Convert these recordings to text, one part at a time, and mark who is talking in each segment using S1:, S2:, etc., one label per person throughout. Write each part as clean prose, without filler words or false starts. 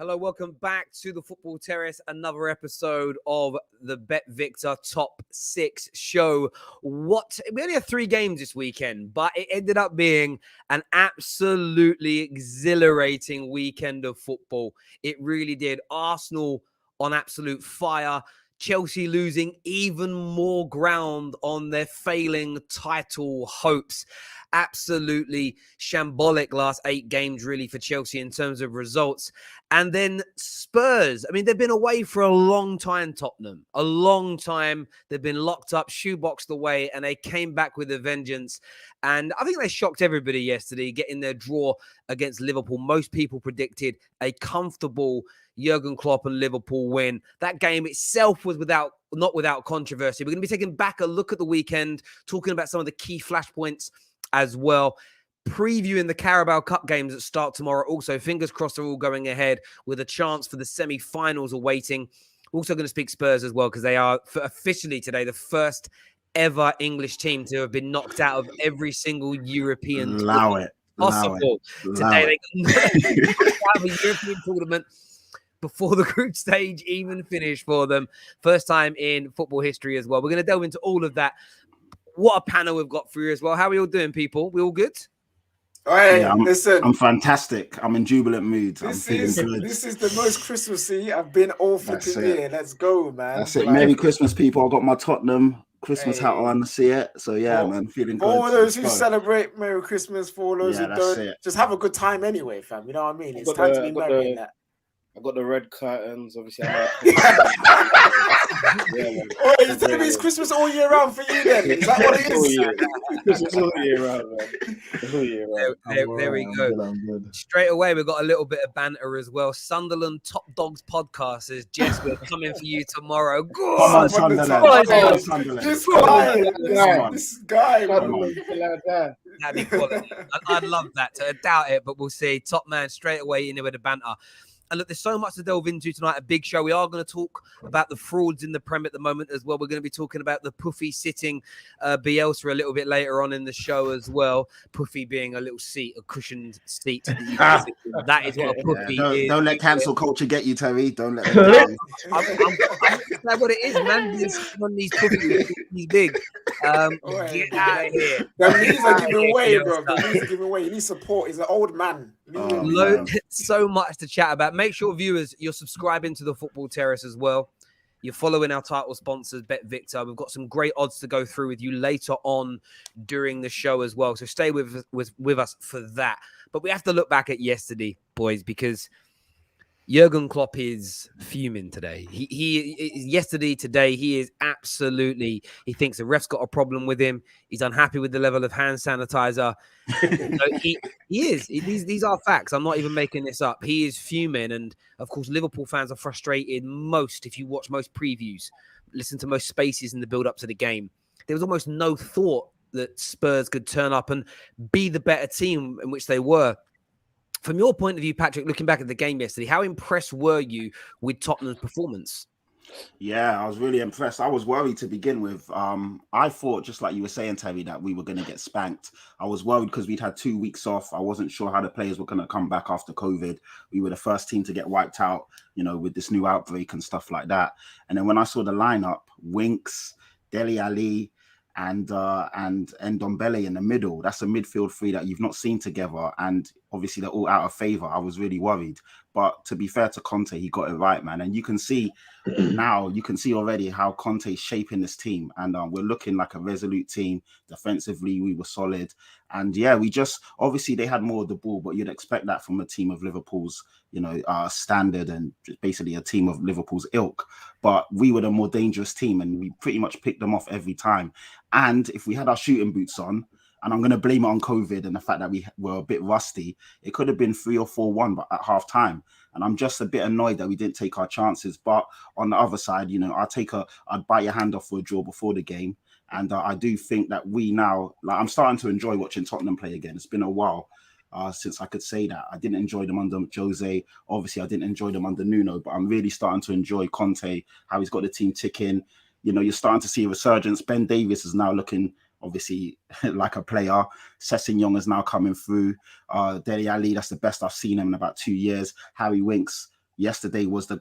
S1: Hello, welcome back to the Football Terrace, another episode of the Bet Victor Top 6 show. We only had 3 games this weekend, but it ended up being an absolutely exhilarating weekend of football. It really did. Arsenal on absolute fire. Chelsea losing even more ground on their failing title hopes. Absolutely shambolic last 8 games really for Chelsea in terms of results. And then Spurs. I mean, they've been away for a long time, Tottenham. A long time. They've been locked up, shoeboxed away, and they came back with a vengeance. And I think they shocked everybody yesterday, getting their draw against Liverpool. Most people predicted a comfortable Jurgen Klopp and Liverpool win. That game itself was not without controversy. We're going to be taking back a look at the weekend, talking about some of the key flashpoints as well. Previewing the Carabao Cup games that start tomorrow. Also, fingers crossed they're all going ahead with a chance for the semi-finals awaiting. We're also going to speak Spurs as well because they are officially today the first ever English team to have been knocked out of every single European tournament possible. Today they have a European tournament before the group stage even finished for them. First time in football history as well. We're going to delve into all of that. What a panel we've got for you as well. How are we all doing, people? We all good?
S2: Hey,
S3: yeah,
S2: listen.
S3: I'm fantastic. I'm in jubilant mood.
S2: This is the most Christmassy I've been all flipping year. Let's go, man.
S3: That's it. Merry Christmas, people. I got my See Christmas hat on. See it. So yeah, man, feeling good.
S2: For all those who celebrate Merry Christmas, for all those who don't, just have a good time anyway, fam. You know what I mean? It's time to be merry in that.
S4: I got the red curtains, obviously.
S2: It's Christmas all year round for you then. Is that what it is?
S4: Christmas all year round, man. All year round.
S1: There we go. Straight away, we've got a little bit of banter as well. Sunderland Top Dogs podcast says, Jess, we're coming for you tomorrow.
S3: Come on, Sunderland.
S2: This guy.
S1: That'd be quality. I'd love that. So I doubt it, but we'll see. Top man straight away in there with the banter. And look, there's so much to delve into tonight. A big show. We are going to talk about the frauds in the Prem at the moment as well. We're going to be talking about the Puffy sitting Bielsa a little bit later on in the show as well. Puffy being a little seat, a cushioned seat. That is what a Puffy is.
S3: Don't let cancel culture get you, Terry. Don't let them
S1: That's what it is, man. He's on these Puffy. He's big. Get out of here.
S2: The knees are giving way, bro. The knees are giving way. He needs support. He's an old man.
S1: So much to chat about. Make sure, viewers, you're subscribing to the Football Terrace as well. You're following our title sponsors, Bet Victor. We've got some great odds to go through with you later on during the show as well. So stay with us for that. But we have to look back at yesterday, boys, because Jurgen Klopp is fuming today. Today, he is absolutely, he thinks the ref's got a problem with him. He's unhappy with the level of hand sanitizer. He is. These are facts. I'm not even making this up. He is fuming. And of course, Liverpool fans are frustrated if you watch most previews, listen to most spaces in the build up to the game. There was almost no thought that Spurs could turn up and be the better team in which they were. From your point of view, Patrick, looking back at the game yesterday, how impressed were you with Tottenham's performance?
S3: Yeah, I was really impressed. I was worried to begin with. I thought, just like you were saying, Terry, that we were going to get spanked. I was worried because we'd had 2 weeks off. I wasn't sure how the players were going to come back after COVID. We were the first team to get wiped out, with this new outbreak and stuff like that. And then when I saw the lineup, Winks, Dele Alli, and Ndombele in the middle, that's a midfield three that you've not seen together, and obviously they're all out of favour. I was really worried, but to be fair to Conte, he got it right, man. And you can see already how Conte's shaping this team, and we're looking like a resolute team. Defensively, we were solid, and yeah, we just obviously they had more of the ball, but you'd expect that from a team of Liverpool's standard and basically a team of Liverpool's ilk. But we were the more dangerous team, and we pretty much picked them off every time. And if we had our shooting boots on, and I'm going to blame it on COVID and the fact that we were a bit rusty, it could have been 3 or 4-1 at half time. And I'm just a bit annoyed that we didn't take our chances. But on the other side, I'd bite your hand off for a draw before the game. And I do think that we now, I'm starting to enjoy watching Tottenham play again. It's been a while since I could say that. I didn't enjoy them under Jose. Obviously, I didn't enjoy them under Nuno, but I'm really starting to enjoy Conte, how he's got the team ticking. You're starting to see a resurgence. Ben Davies is now looking, obviously, like a player. Sessegnon is now coming through. Dele Alli, that's the best I've seen him in about 2 years. Harry Winks, yesterday was the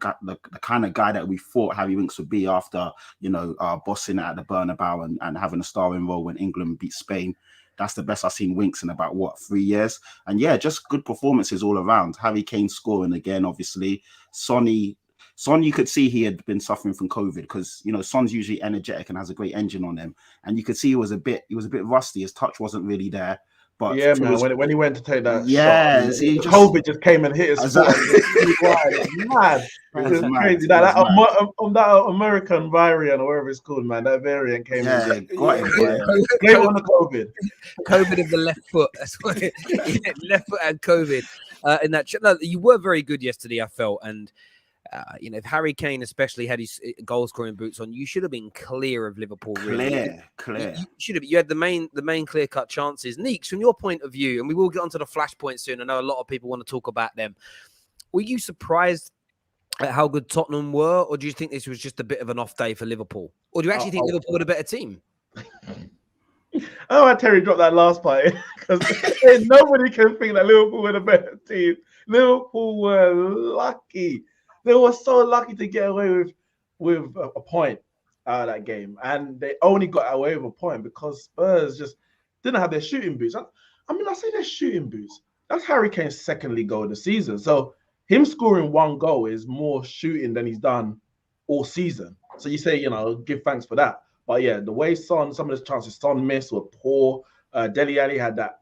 S3: kind of guy that we thought Harry Winks would be after, bossing at the Bernabeu and having a starring role when England beat Spain. That's the best I've seen Winks in about, 3 years? And yeah, just good performances all around. Harry Kane scoring again, obviously. Son, you could see he had been suffering from COVID because, Son's usually energetic and has a great engine on him. And you could see he was a bit rusty. His touch wasn't really there. But
S5: yeah, man, when he went to take that
S3: shot,
S5: COVID just came and hit his foot. Mad. It was crazy. That American variant, or whatever it's called, man, that variant came in.
S3: Got him,
S5: Blame on the COVID.
S1: COVID of the left foot. That's what left foot and COVID. In that, no, you were very good yesterday, I felt, and if Harry Kane especially had his goal scoring boots on, you should have been clear of Liverpool. Really. Clear. You should have. You had the main clear cut chances. Neeks, from your point of view, and we will get onto the flashpoint soon. I know a lot of people want to talk about them. Were you surprised at how good Tottenham were, or do you think this was just a bit of an off day for Liverpool, or do you actually think Liverpool were a better team?
S5: Oh, why Terry dropped that last part because nobody can think that Liverpool were the better team. Liverpool were lucky. They were so lucky to get away with a point out of that game. And they only got away with a point because Spurs just didn't have their shooting boots. I say their shooting boots. That's Harry Kane's second league goal of the season. So him scoring one goal is more shooting than he's done all season. So you say, give thanks for that. But yeah, the way some of the chances Son missed were poor. Dele Alli had that.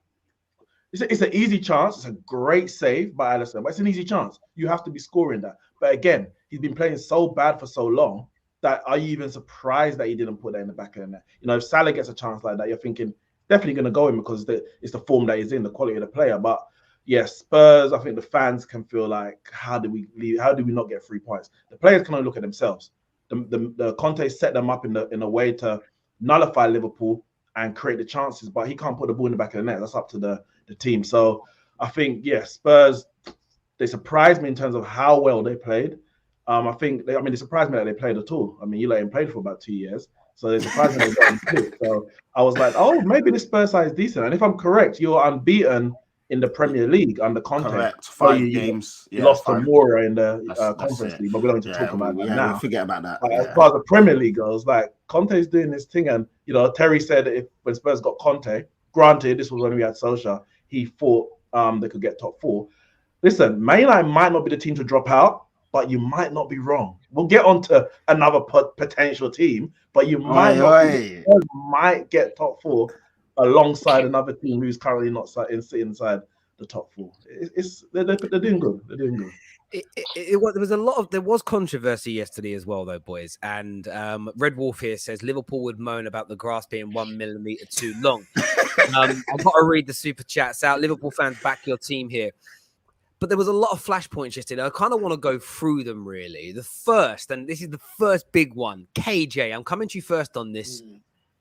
S5: It's an easy chance. It's a great save by Alisson, but it's an easy chance. You have to be scoring that. But again, he's been playing so bad for so long that are you even surprised that he didn't put that in the back of the net? If Salah gets a chance like that, you're thinking definitely going to go in because it's the form that he's in, the quality of the player. But yeah, Spurs, I think the fans can feel like, how do we not get 3 points? The players can only look at themselves. The Conte set them up in a way to nullify Liverpool and create the chances, but he can't put the ball in the back of the net. That's up to the team. So I think, Spurs, they surprised me in terms of how well they played. They surprised me that they played at all. You let him play for about 2 years. So they surprised me they got him picked. So I was like, oh, maybe the Spurs side is decent. And if I'm correct, you're unbeaten in the Premier League under Conte.
S3: Correct. 5 games.
S5: You lost to Mora in the Conference League, but we don't need to talk about that now.
S3: We'll forget about that.
S5: As far as the Premier League goes, Conte's doing this thing. And, Terry said when Spurs got Conte, granted, this was when we had Solskjaer, he thought they could get top 4. Listen, Man United might not be the team to drop out, but you might not be wrong. We'll get on to another potential team, but you might get top 4 alongside another team who's currently not sitting inside the top 4. They're doing good. They're doing good.
S1: There was controversy yesterday as well, though, boys. And Red Wolf here says Liverpool would moan about the grass being 1 millimeter too long. I've got to read the super chats out. Liverpool fans, back your team here. But there was a lot of flashpoints yesterday. I kind of want to go through them, really. The first, and this is the first big one. KJ, I'm coming to you first on this.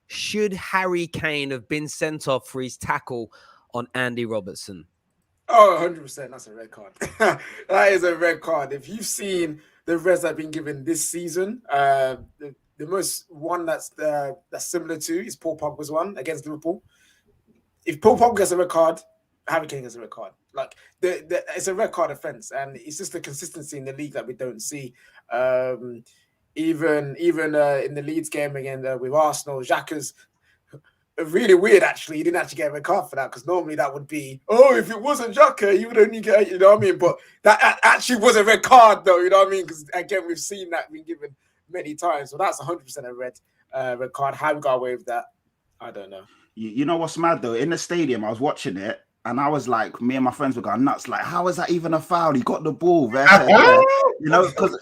S1: Should Harry Kane have been sent off for his tackle on Andy Robertson?
S2: Oh, 100%. That's a red card. That is a red card. If you've seen the reds that have been given this season, the most one that's similar to is Paul Pogba's one against Liverpool. If Paul Pogba gets a red card, Harry Kane gets a red card. It's a red card offense, and it's just the consistency in the league that we don't see. Even in the Leeds game again with Arsenal, Xhaka's really weird. Actually, he didn't actually get a red card for that because normally that would be, if it wasn't Xhaka, you would only get, you know what I mean? But that actually was a red card, though. You know what I mean? Because again, we've seen that being given many times. So that's 100% a red card. How we got away with that, I don't know.
S3: You know what's mad though? In the stadium, I was watching it. And I was like, me and my friends were going nuts. Like, how is that even a foul? He got the ball, because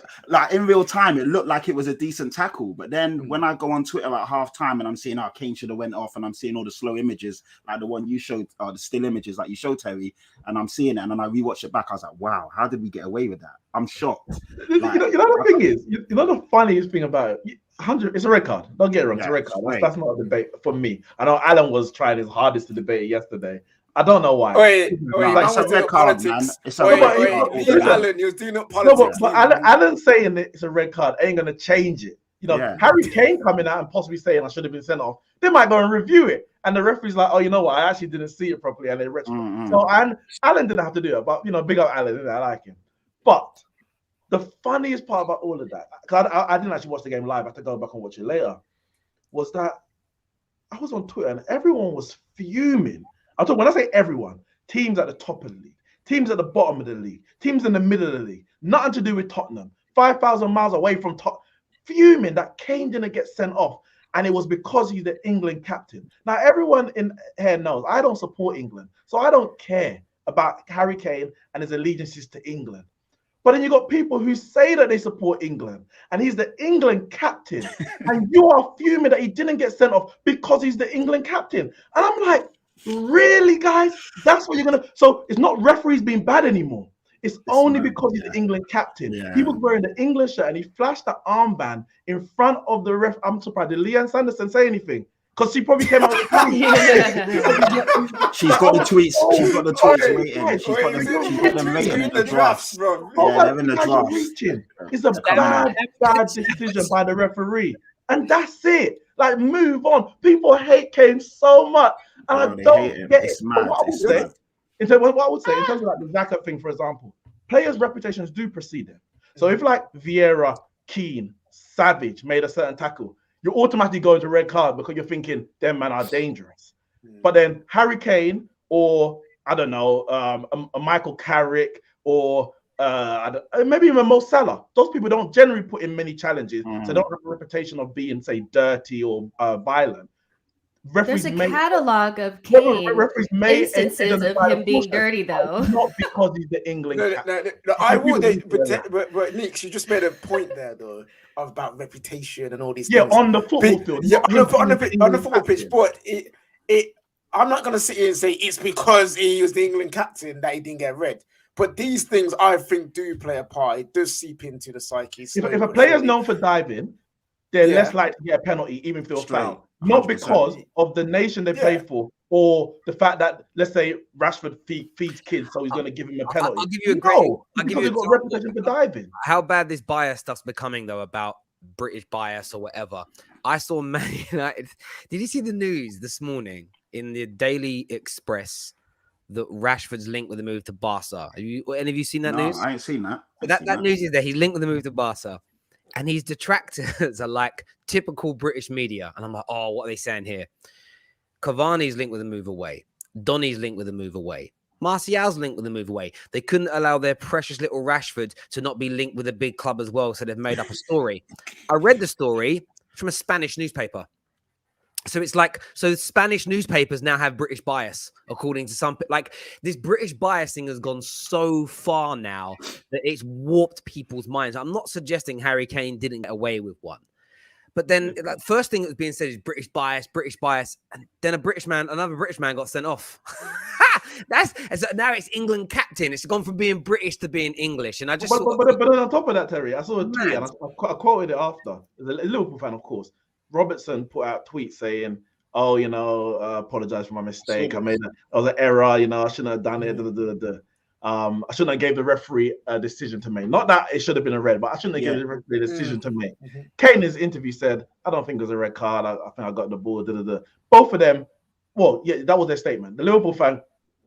S3: in real time, it looked like it was a decent tackle. But then when I go on Twitter at halftime and I'm seeing, Kane should have went off, and I'm seeing all the slow images, like the one you showed, the still images like you showed, Terry, and I'm seeing it, and then I rewatch it back. I was like, wow, how did we get away with that? I'm shocked.
S5: The thing is, the funniest thing about it, it's a red card. Don't get it wrong, it's a red card. That's not a debate for me. I know Alan was trying his hardest to debate it yesterday. I don't know why.
S2: It's a red card, man. It's a red card. Alan, he was doing up politics.
S5: But Alan saying it's a red card ain't going to change it. Harry Kane coming out and possibly saying I should have been sent off. They might go and review it. And the referee's like, oh, you know what? I actually didn't see it properly. And they retro. So Alan didn't have to do it. But, big up Alan. I like him. But the funniest part about all of that, because I didn't actually watch the game live, I have to go back and watch it later, was that I was on Twitter and everyone was fuming. When I say everyone, teams at the top of the league, teams at the bottom of the league, teams in the middle of the league, nothing to do with Tottenham, 5,000 miles away from Tottenham, fuming that Kane didn't get sent off. And it was because he's the England captain. Now, everyone in here knows I don't support England. So I don't care about Harry Kane and his allegiances to England. But then you got people who say that they support England and he's the England captain. And you are fuming that he didn't get sent off because he's the England captain. And I'm like, really, guys? That's what you're going to... So it's not referees being bad anymore. It's only because he's the England captain. Yeah. He was wearing the England shirt and he flashed the armband in front of the ref. I'm surprised. Did Leanne Sanderson say anything? Because she probably came out with
S3: She's got the tweets. She's got the tweets waiting. She's got them waiting in the drafts, bro. Yeah, they're in the drafts.
S5: It's a bad decision by the referee. And that's it. Like, move on. People hate Kane so much. And I don't get it.
S3: It's mad.
S5: What I would say, in terms of like the Xhaka thing, for example, players' reputations do precede them. So if like Vieira, Keane, Savage made a certain tackle, you're automatically going to red card because you're thinking them men are dangerous. But then Harry Kane or I don't know, a Michael Carrick or maybe even Mo Salah, those people don't generally put in many challenges, so they don't have a reputation of being, say, dirty or violent.
S6: There's a catalog of Kane instances of him being dirty, though.
S5: Not because he's the England.
S2: No, I would. But Nick, you just made a point there, though, about reputation and all these things.
S5: On the football field.
S2: Yeah, on the football pitch. But I'm not going to sit here and say it's because he was the England captain that he didn't get red. But these things, I think, do play a part. It does seep into the psyche.
S5: If a player's known for diving, they're less likely to get a penalty, even if they're foul. Not because of the nation they play for, or the fact that, let's say, Rashford feeds kids, so he's going to give him a penalty.
S1: I'll give you a great.
S5: I'll give you a reputation for diving.
S1: How bad this bias stuff's becoming, though, about British bias or whatever. I saw Man United. Did you see the news this morning in the Daily Express that Rashford's linked with the move to Barca? Any of you seen that news?
S3: I ain't seen that.
S1: That news is there. He's linked with the move to Barca. And his detractors are like typical British media. And I'm like, oh, what are they saying here? Cavani's linked with a move away. Donny's linked with a move away. Martial's linked with a move away. They couldn't allow their precious little Rashford to not be linked with a big club as well. So they've made up a story. I read the story from a Spanish newspaper. So it's like, so Spanish newspapers now have British bias, according to some, like this British bias thing has gone so far now that it's warped people's minds. I'm not suggesting Harry Kane didn't get away with one, but then like, first thing that was being said is British bias, and then another British man got sent off. Now it's England captain. It's gone from being British to being English, and I just.
S5: But on top of that, Terry, I saw a tweet and I quoted it after. A Liverpool fan, of course. Robertson put out tweets saying, "Oh, apologize for my mistake. I was an error. I shouldn't have done it. I shouldn't have gave the referee a decision to make. Not that it should have been a red, but I shouldn't have given the referee a decision to make." Kane in his interview said, "I don't think it was a red card. I think I got the ball." Both of them. Well, yeah, that was their statement. The Liverpool fan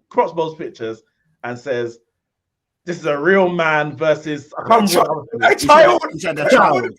S5: crops those pictures and says, "This is a real man versus a child."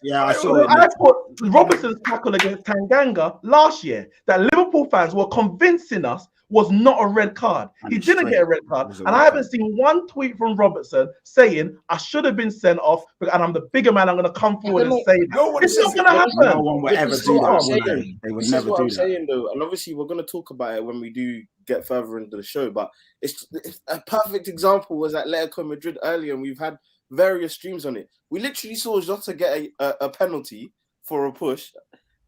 S3: Yeah, I saw it.
S5: I thought Robertson's tackle against Tanganga last year that Liverpool fans were convincing us was not a red card. He didn't get a red card. And I haven't seen one tweet from Robertson saying, "I should have been sent off, and I'm the bigger man. I'm going to come forward and say that." It's not going to happen.
S3: No one will ever do that. They would never do that.
S4: Saying, though, and obviously we're going to talk about it when we do get further into the show, but it's a perfect example was at Atletico Madrid earlier, and we've had various streams on it. We literally saw Jota get a penalty for a push.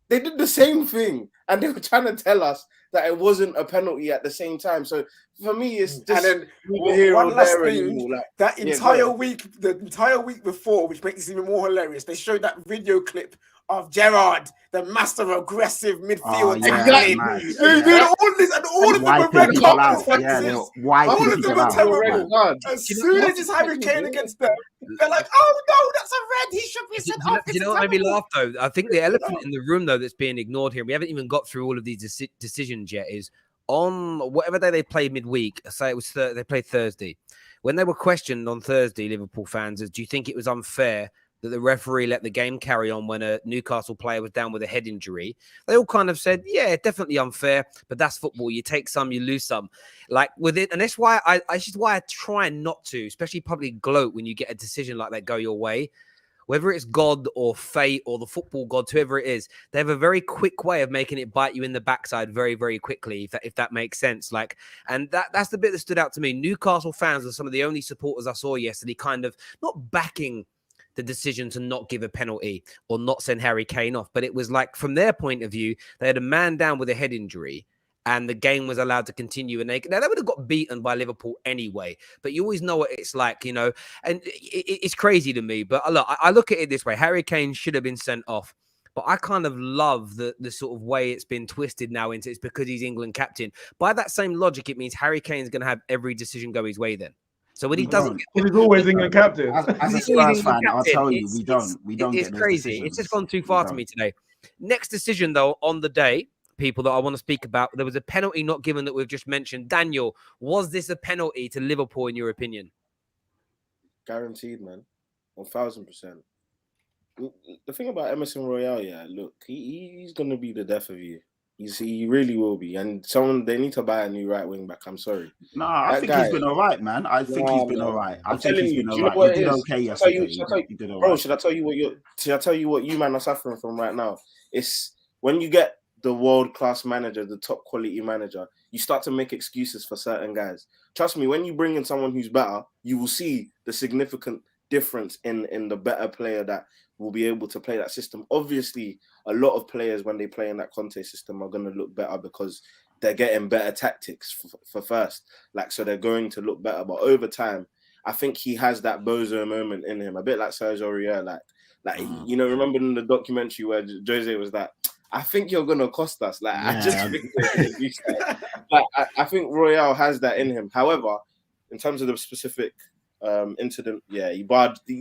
S4: They did the same thing, and they were trying to tell us that it wasn't a penalty at the same time. So for me, it's just
S2: and then one last thing. That entire week, the entire week before, which makes it even more hilarious, they showed that video clip of Gerrard, the master aggressive midfield tackling. They did all this, and all of them were red cards. All of them were terrible. As soon as it's Harry Kane against them, they're like, "Oh no, that's a red. He should be sent off."
S1: Do you know what made me laugh though? I think the elephant in the room though that's being ignored here. We haven't even got through all of these decisions yet. Is on whatever day they played midweek. Say it was they played Thursday. when they were questioned on Thursday, Liverpool fans, as do you think it was unfair that the referee let the game carry on when a Newcastle player was down with a head injury? They all kind of said, yeah, definitely unfair, but that's football. You take some, you lose some. Like with it, and that's why I try not to, especially publicly gloat when you get a decision like that go your way. Whether it's God or fate or the football gods, whoever it is, they have a very quick way of making it bite you in the backside very, very quickly, if that makes sense. Like, and that's the bit that stood out to me. Newcastle fans are some of the only supporters I saw yesterday kind of not backing the decision to not give a penalty or not send Harry Kane off. But it was like, from their point of view, they had a man down with a head injury and the game was allowed to continue. And they would have got beaten by Liverpool anyway. But you always know what it's like, you know, and it's crazy to me. But look, I look at it this way. Harry Kane should have been sent off. But I kind of love the sort of way it's been twisted now into it's because he's England captain. By that same logic, it means Harry Kane's going to have every decision go his way then. So when he doesn't,
S5: he's always England captain.
S3: As a Spurs fan, I'll tell you, we don't.
S1: It's crazy. It's just gone too far to me today. Next decision though on the day, people that I want to speak about, there was a penalty not given that we've just mentioned. Daniel, was this a penalty to Liverpool in your opinion?
S4: Guaranteed, man, 1,000%. The thing about Emerson Royale, yeah, look, he's gonna be the death of you. He really will be, and they need to buy a new right wing back. I'm sorry.
S3: No, I think he's been all right, man. I think he's been all right. I think he's been all right. He did okay yesterday.
S4: Bro, should I tell you what you man are suffering from right now? It's when you get the world-class manager, the top quality manager, you start to make excuses for certain guys. Trust me, when you bring in someone who's better, you will see the significant difference in the better player that will be able to play that system. Obviously, a lot of players, when they play in that Conte system, are going to look better because they're getting better tactics for first. Like, so they're going to look better. But over time, I think he has that bozo moment in him, a bit like Serge Aurier. Like you know, remember in the documentary where Jose was like, I think you're going to cost us. Like, yeah. I just think they're going to do that. Like, I think Royale has that in him. However, in terms of the specific incident, yeah, he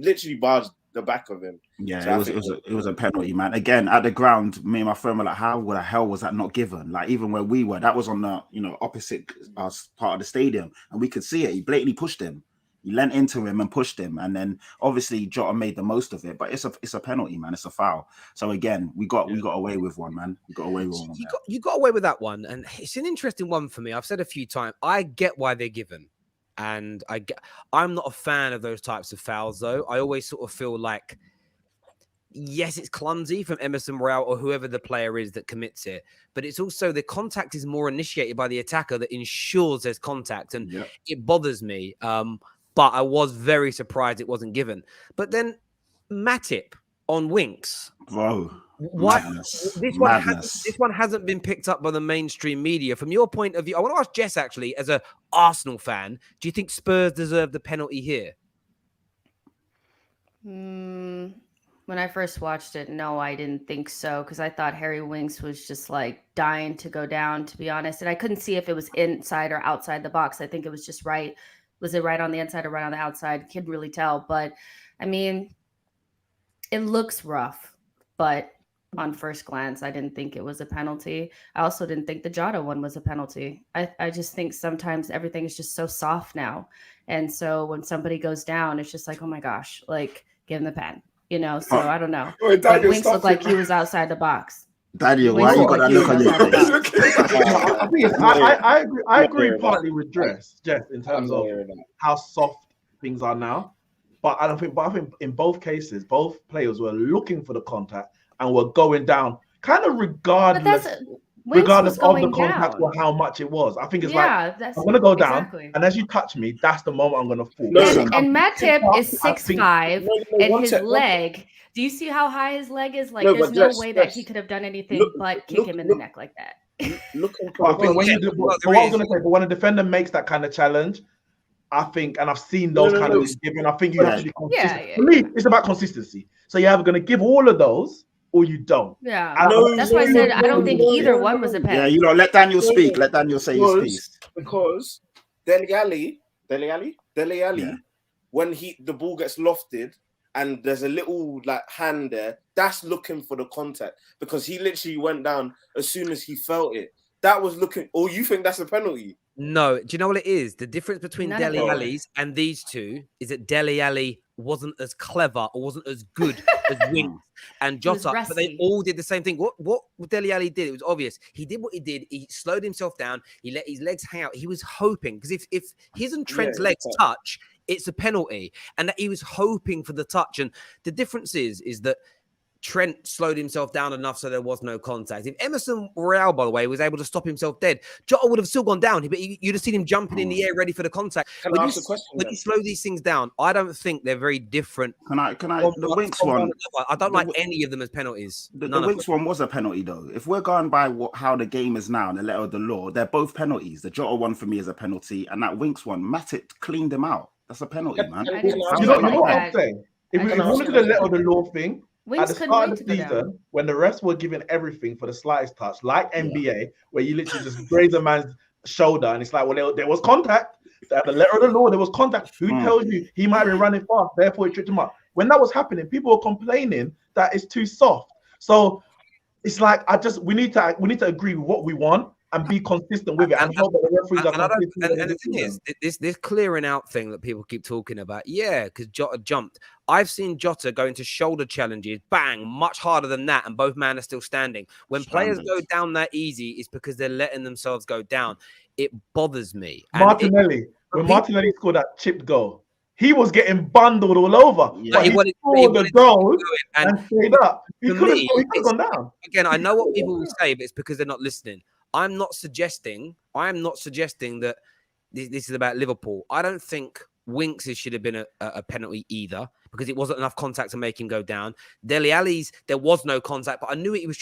S4: literally barged the back of him.
S3: Yeah, so it was a penalty, man. Again, at the ground, me and my friend were like, how the hell was that not given? Like, even where we were, that was on the opposite part of the stadium, and we could see it. He blatantly pushed him. He leant into him and pushed him, and then obviously Jota made the most of it. But it's a penalty, man. It's a foul. So again, we got away with one, man. We got away with one.
S1: You got away with that one, and it's an interesting one for me. I've said a few times, I get why they're given. And I'm not a fan of those types of fouls, though. I always sort of feel like, yes, it's clumsy from Emerson Royale or whoever the player is that commits it, but it's also the contact is more initiated by the attacker that ensures there's contact, and it bothers me. But I was very surprised it wasn't given. But then Matip on Winks,
S3: bro.
S1: What this one hasn't been picked up by the mainstream media. From your point of view, I want to ask Jess actually, as a Arsenal fan, do you think Spurs deserve the penalty here?
S6: When I first watched it, no, I didn't think so, because I thought Harry Winks was just like dying to go down, to be honest. And I couldn't see if it was inside or outside the box. I think it was just right. Was it right on the inside or right on the outside? Couldn't really tell. But I mean, it looks rough, but on first glance, I didn't think it was a penalty. I also didn't think the Jota one was a penalty. I just think sometimes everything is just so soft now. And so when somebody goes down, it's just like, oh my gosh, like, give him the pen, you know? So I don't know. But Winks looked like he was outside the box.
S3: Daniel, why you got that look on your face?
S5: I agree partly with Jess in terms of how soft things are now. But I think in both cases, both players were looking for the contact and were going down, kind of regardless of the contact or how much it was. I think it's I'm going to go down, and as you touch me, that's the moment I'm going to fall.
S6: And Matip is 6'5", and his leg. Do you see how high his leg is? Like, there's no way that he could have done anything but kick him in the neck like that.
S5: When a defender makes that kind of challenge, I think, and I've seen those kind of things given, I think you have to be consistent. For me, it's about consistency. So you're either going to give all of those, or you don't.
S6: Yeah, that's why I said I don't think either one was a penalty.
S3: Yeah, let Daniel speak. Let Daniel say his piece.
S4: Because Dele Alli, when the ball gets lofted and there's a little like hand there, that's looking for the contact, because he literally went down as soon as he felt it. that was looking. Or you think that's a penalty?
S1: No, do you know what it is? The difference between
S6: None of
S1: Dele
S6: them.
S1: Alli's and these two is that Dele Alli wasn't as clever or wasn't as good as Winks and
S6: He was
S1: Jota, but they
S6: rusty.
S1: all did the same thing. What Dele Alli did, it was obvious. He did what he did. He slowed himself down. He let his legs hang out. He was hoping, because if his and Trent's legs touch, it's a penalty, and that he was hoping for the touch. And the difference is that Trent slowed himself down enough so there was no contact. If Emerson Royale, by the way, was able to stop himself dead, Jota would have still gone down. But you'd have seen him jumping in the air ready for the contact.
S4: Can I ask a question?
S1: When you slow these things down, I don't think they're very different.
S3: Can I? The Winks one.
S1: I don't like any of them as penalties.
S3: The Winks one was a penalty, though. If we're going by how the game is now and the letter of the law, they're both penalties. The Jota one for me is a penalty, and that Winks one, Matip cleaned him out. That's a penalty, man.
S5: You know what I'm saying? If we look at the letter of the law thing,
S6: Winks
S5: at the
S6: couldn't
S5: start
S6: wait
S5: of
S6: to
S5: the
S6: go down.
S5: season, when the refs were giving everything for the slightest touch, like NBA, where you literally just graze a man's shoulder, and it's like, well, there was contact. At the letter of the law, there was contact. Who tells you he might be running fast, therefore it tripped him up? When that was happening, people were complaining that it's too soft. So it's like we need to agree with what we want and be consistent with it, and hope that the referees are consistent.
S1: And the thing is, this clearing out thing that people keep talking about, because Jota jumped. I've seen Jota go into shoulder challenges, bang, much harder than that, and both men are still standing. When players go down that easy, it's because they're letting themselves go down. It bothers me.
S5: Martinelli, when Martinelli scored that chipped goal, he was getting bundled all over.
S3: Yeah.
S5: But he scored the goal and stayed up. He could have gone down.
S1: Again, I know what people will say, but it's because they're not listening. I'm not suggesting that this is about Liverpool. I don't think Winks should have been a penalty either, because it wasn't enough contact to make him go down. Dele Alli's, there was no contact, but I knew he was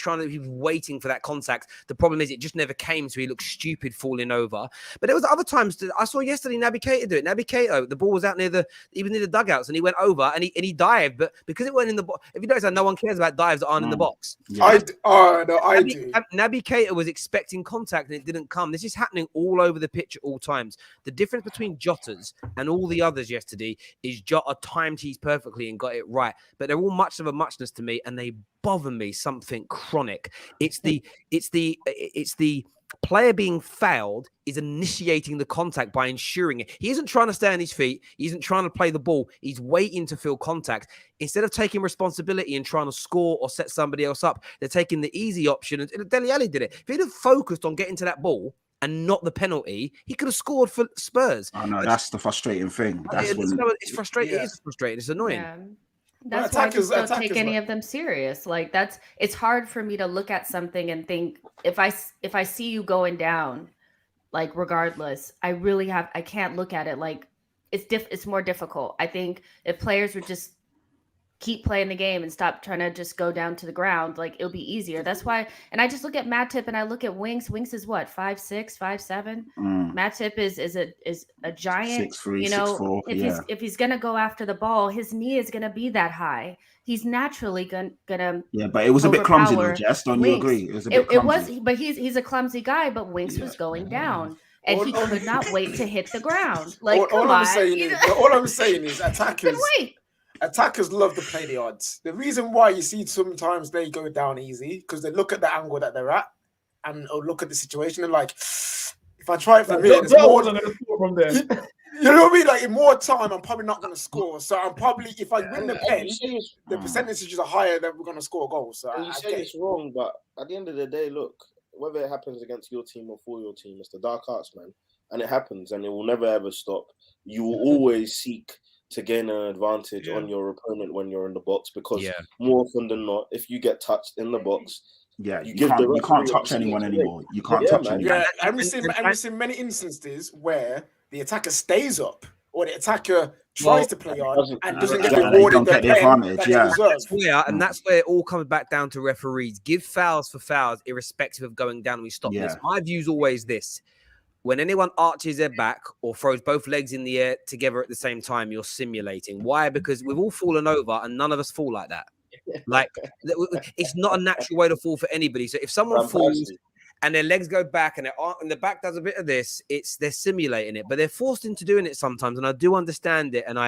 S1: waiting for that contact. The problem is it just never came, so he looked stupid falling over. But there was other times I saw yesterday Naby Keita do it. Naby Keita, the ball was out near the dugouts, and he went over and he dived, but because it went in the box, if you notice, no one cares about dives that aren't in the box.
S2: Yeah. I do.
S1: Naby Keita was expecting contact and it didn't come. This is happening all over the pitch at all times. The difference between Jota's and all the others yesterday is Jota timed his perfectly and got it right, but they're all much of a muchness to me, and they bother me something chronic. It's the player being fouled is initiating the contact by ensuring it. He isn't trying to stay on his feet. He isn't trying to play the ball. He's waiting to feel contact. Instead of taking responsibility and trying to score or set somebody else up, they're taking the easy option. And Dele Alli did it. If he'd have focused on getting to that ball and not the penalty, he could have scored for Spurs.
S3: I know, that's the frustrating thing.
S1: It's frustrating. Yeah. It is frustrating. It's annoying.
S6: Yeah. That's why I just don't take any of them serious. Like it's hard for me to look at something and think, if I see you going down, like regardless, I can't look at it like it's more difficult. I think if players would just keep playing the game and stop trying to just go down to the ground, like it'll be easier. That's why. And I just look at Matip and I look at Winks. Winks is what, 5'6", 5'7". Matip is a giant.
S3: 6'3",
S6: you know,
S3: 6'4",
S6: if he's gonna go after the ball, his knee is gonna be that high. He's naturally gonna.
S3: Yeah, but it was a bit clumsy, though, Jess. Don't you agree? It was a bit clumsy.
S6: It was, but he's a clumsy guy. But Winks was going down. And he could not wait to hit the ground. Like, all I'm
S2: saying is attackers love to play the odds. The reason why you see sometimes they go down easy, because they look at the angle that they're at and look at the situation and like, if I try it from here, it's more than
S5: from there.
S2: You know what I mean? Like, in more time, I'm probably not going to score. So I'm probably, if I win the pen, the percentages are higher that we're going to score goals. So
S4: you say it's wrong, but at the end of the day, look, whether it happens against your team or for your team, it's the dark arts, man. And it happens, and it will never, ever stop. You will always seek to gain an advantage on your opponent when you're in the box, because more often than not, if you get touched in the box, you
S3: can't touch anyone anymore. You can't touch anyone.
S2: Yeah, and we've seen many instances where the attacker stays up or the attacker tries to play on and doesn't get rewarded the advantage.
S1: And that's where it all comes back down to referees. Give fouls for fouls, irrespective of going down. We stop this. My view is always this. When anyone arches their back or throws both legs in the air together at the same time, you're simulating. Why? Because we've all fallen over and none of us fall like that. Like, it's not a natural way to fall for anybody. So if someone falls and their legs go back and the back does a bit of this, they're simulating it, but they're forced into doing it sometimes. And I do understand it. And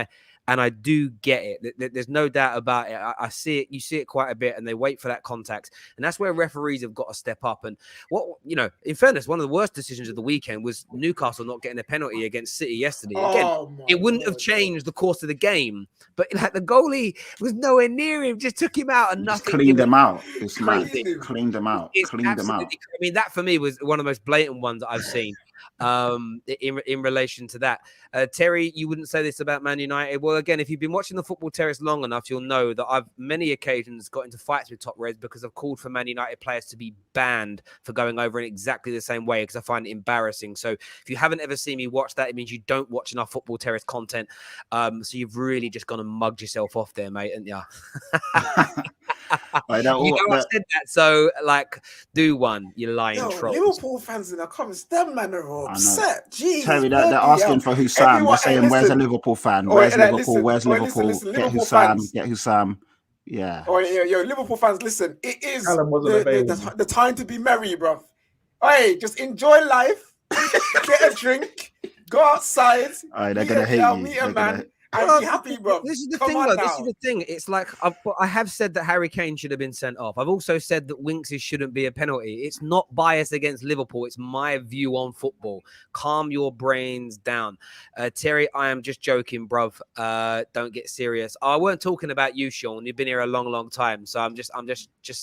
S1: And I do get it. There's no doubt about it. I see it. You see it quite a bit, and they wait for that contact. And that's where referees have got to step up. And in fairness, one of the worst decisions of the weekend was Newcastle not getting a penalty against City yesterday. Again, it wouldn't have changed the course of the game. But like the goalie was nowhere near him, just took him out and nothing.
S3: Cleaned him out. It's
S1: crazy.
S3: mad. Cleaned him out. Cleaned him out.
S1: I mean, that for me was one of the most blatant ones that I've seen. In relation to that, Terry, you wouldn't say this about Man United. Well, again, if you've been watching the Football Terrace long enough, you'll know that I've many occasions got into fights with Top Reds because I've called for Man United players to be banned for going over in exactly the same way because I find it embarrassing. So if you haven't ever seen me watch that, it means you don't watch enough Football Terrace content. So you've really just gone and mugged yourself off there, mate. And yeah. I said that, so like, do one, you lying trolls.
S2: Liverpool fans in the comments, them man are upset. Jeez,
S3: Terry, they're asking for Hussam. They're saying, "Where's a Liverpool fan? Where's Liverpool? Where's Liverpool? Get Hussam. Get Hussam." Yeah.
S2: Oh, yo, Liverpool fans, listen. It is the time to be merry, bro. Hey, just enjoy life. Get a drink. Go outside.
S3: They're gonna hate you.
S2: Meet a man. I'd be happy, bro.
S1: This is the thing, though. This is the thing. It's like I have said that Harry Kane should have been sent off. I've also said that Winks' shouldn't be a penalty. It's not biased against Liverpool. It's my view on football. Calm your brains down. Terry, I am just joking, bruv. Don't get serious. I weren't talking about you, Sean. You've been here a long, long time. So I'm just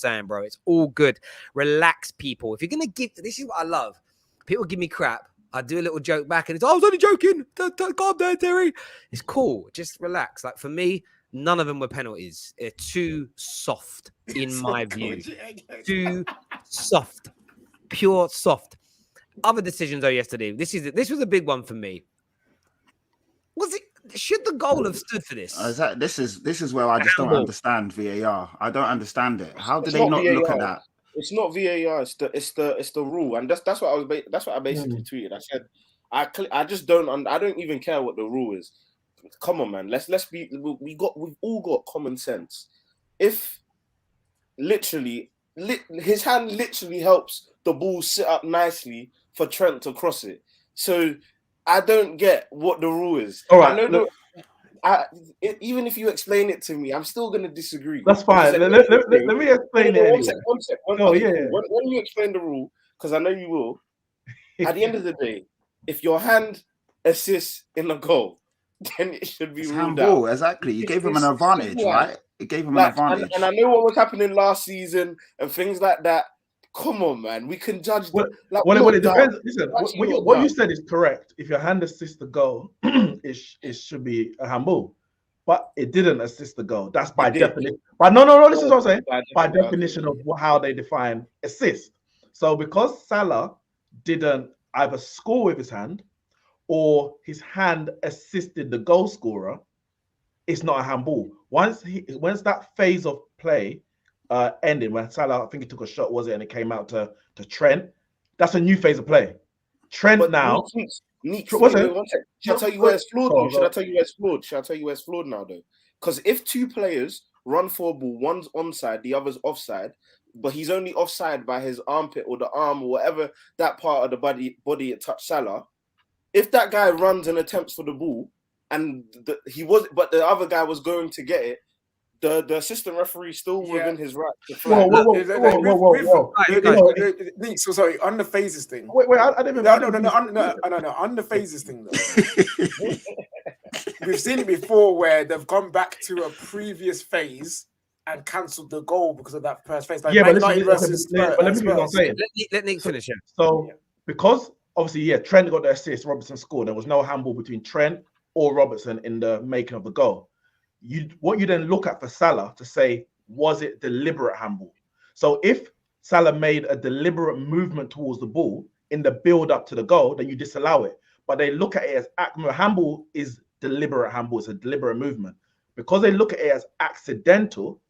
S1: saying, bro. It's all good. Relax, people. If you're gonna this is what I love. People give me crap. I do a little joke back and it's, I was only joking. Calm down, Terry. It's cool. Just relax. Like for me, none of them were penalties. They're too soft, in my view. Too soft. Pure soft. Other decisions though yesterday. This was a big one for me. Should the goal have stood for this?
S3: This is where I just don't understand VAR. I don't understand it. How do they not look at that?
S4: It's not VAR. It's the rule, and that's what I basically tweeted. I said I just don't. I don't even care what the rule is. Come on, man. Let's be. We've all got common sense. If literally his hand literally helps the ball sit up nicely for Trent to cross it. So I don't get what the rule is.
S5: All right.
S4: Even if you explain it to me, I'm still going to disagree.
S5: That's fine. Let me explain it anyway.
S4: One sec. When you explain the rule, because I know you will, at the end of the day, if your hand assists in the goal, then it should be ruled out.
S3: Exactly. You gave him an advantage, right? It gave him an advantage.
S4: And I know what was happening last season and things like that. Come on, man. We can judge.
S5: It depends. Listen, what you said is correct. If your hand assists the goal, it should be a handball. But it didn't assist the goal. That's by definition. But no. This is what I'm saying. By definition of how they define assist. So because Salah didn't either score with his hand or his hand assisted the goal scorer, it's not a handball. Once that phase of play ended, when Salah, I think he took a shot, and it came out to Trent, that's a new phase of play. Trent now.
S4: Should I tell you where it's flawed? Should I tell you where it's flawed now, though? Because if two players run for a ball, one's onside, the other's offside, but he's only offside by his armpit or the arm or whatever that part of the body it touched Salah. If that guy runs and attempts for the ball, and but the other guy was going to get it, the assistant referee still within his right to flag.
S5: Whoa.
S2: So sorry, on the phases thing.
S5: Wait, I didn't.
S2: No. On the phases thing, though. We've seen it before where they've gone back to a previous phase and cancelled the goal because of that first phase. Like
S5: let me finish what I'm saying.
S1: Let Nick finish.
S5: So because obviously, Trent got the assist, Robertson scored. There was no handball between Trent or Robertson in the making of the goal. What you then look at for Salah to say, was it deliberate handball? So if Salah made a deliberate movement towards the ball in the build up to the goal, then you disallow it. But they look at it as handball is deliberate handball. It's a deliberate movement. Because they look at it as accidental,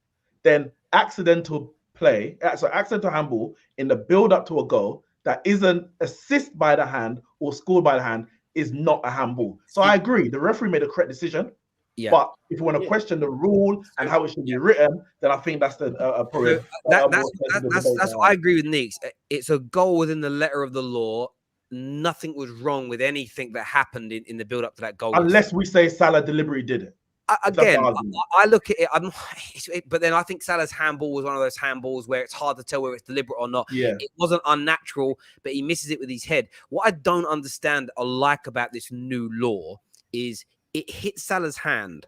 S5: then accidental handball in the build up to a goal that isn't assist by the hand or scored by the hand is not a handball. So I agree. The referee made a correct decision. Yeah. But if you want to question the rule and how it should be written, then I think that's probably
S1: that's I agree with Nick. It's a goal within the letter of the law. Nothing was wrong with anything that happened in the build up to that goal.
S5: Unless we say Salah deliberately did it.
S1: again,
S5: bargain.
S1: I look at it, but then I think Salah's handball was one of those handballs where it's hard to tell whether it's deliberate or not.
S5: Yeah.
S1: It wasn't unnatural, but he misses it with his head. What I don't understand or like about this new law is it hit Salah's hand.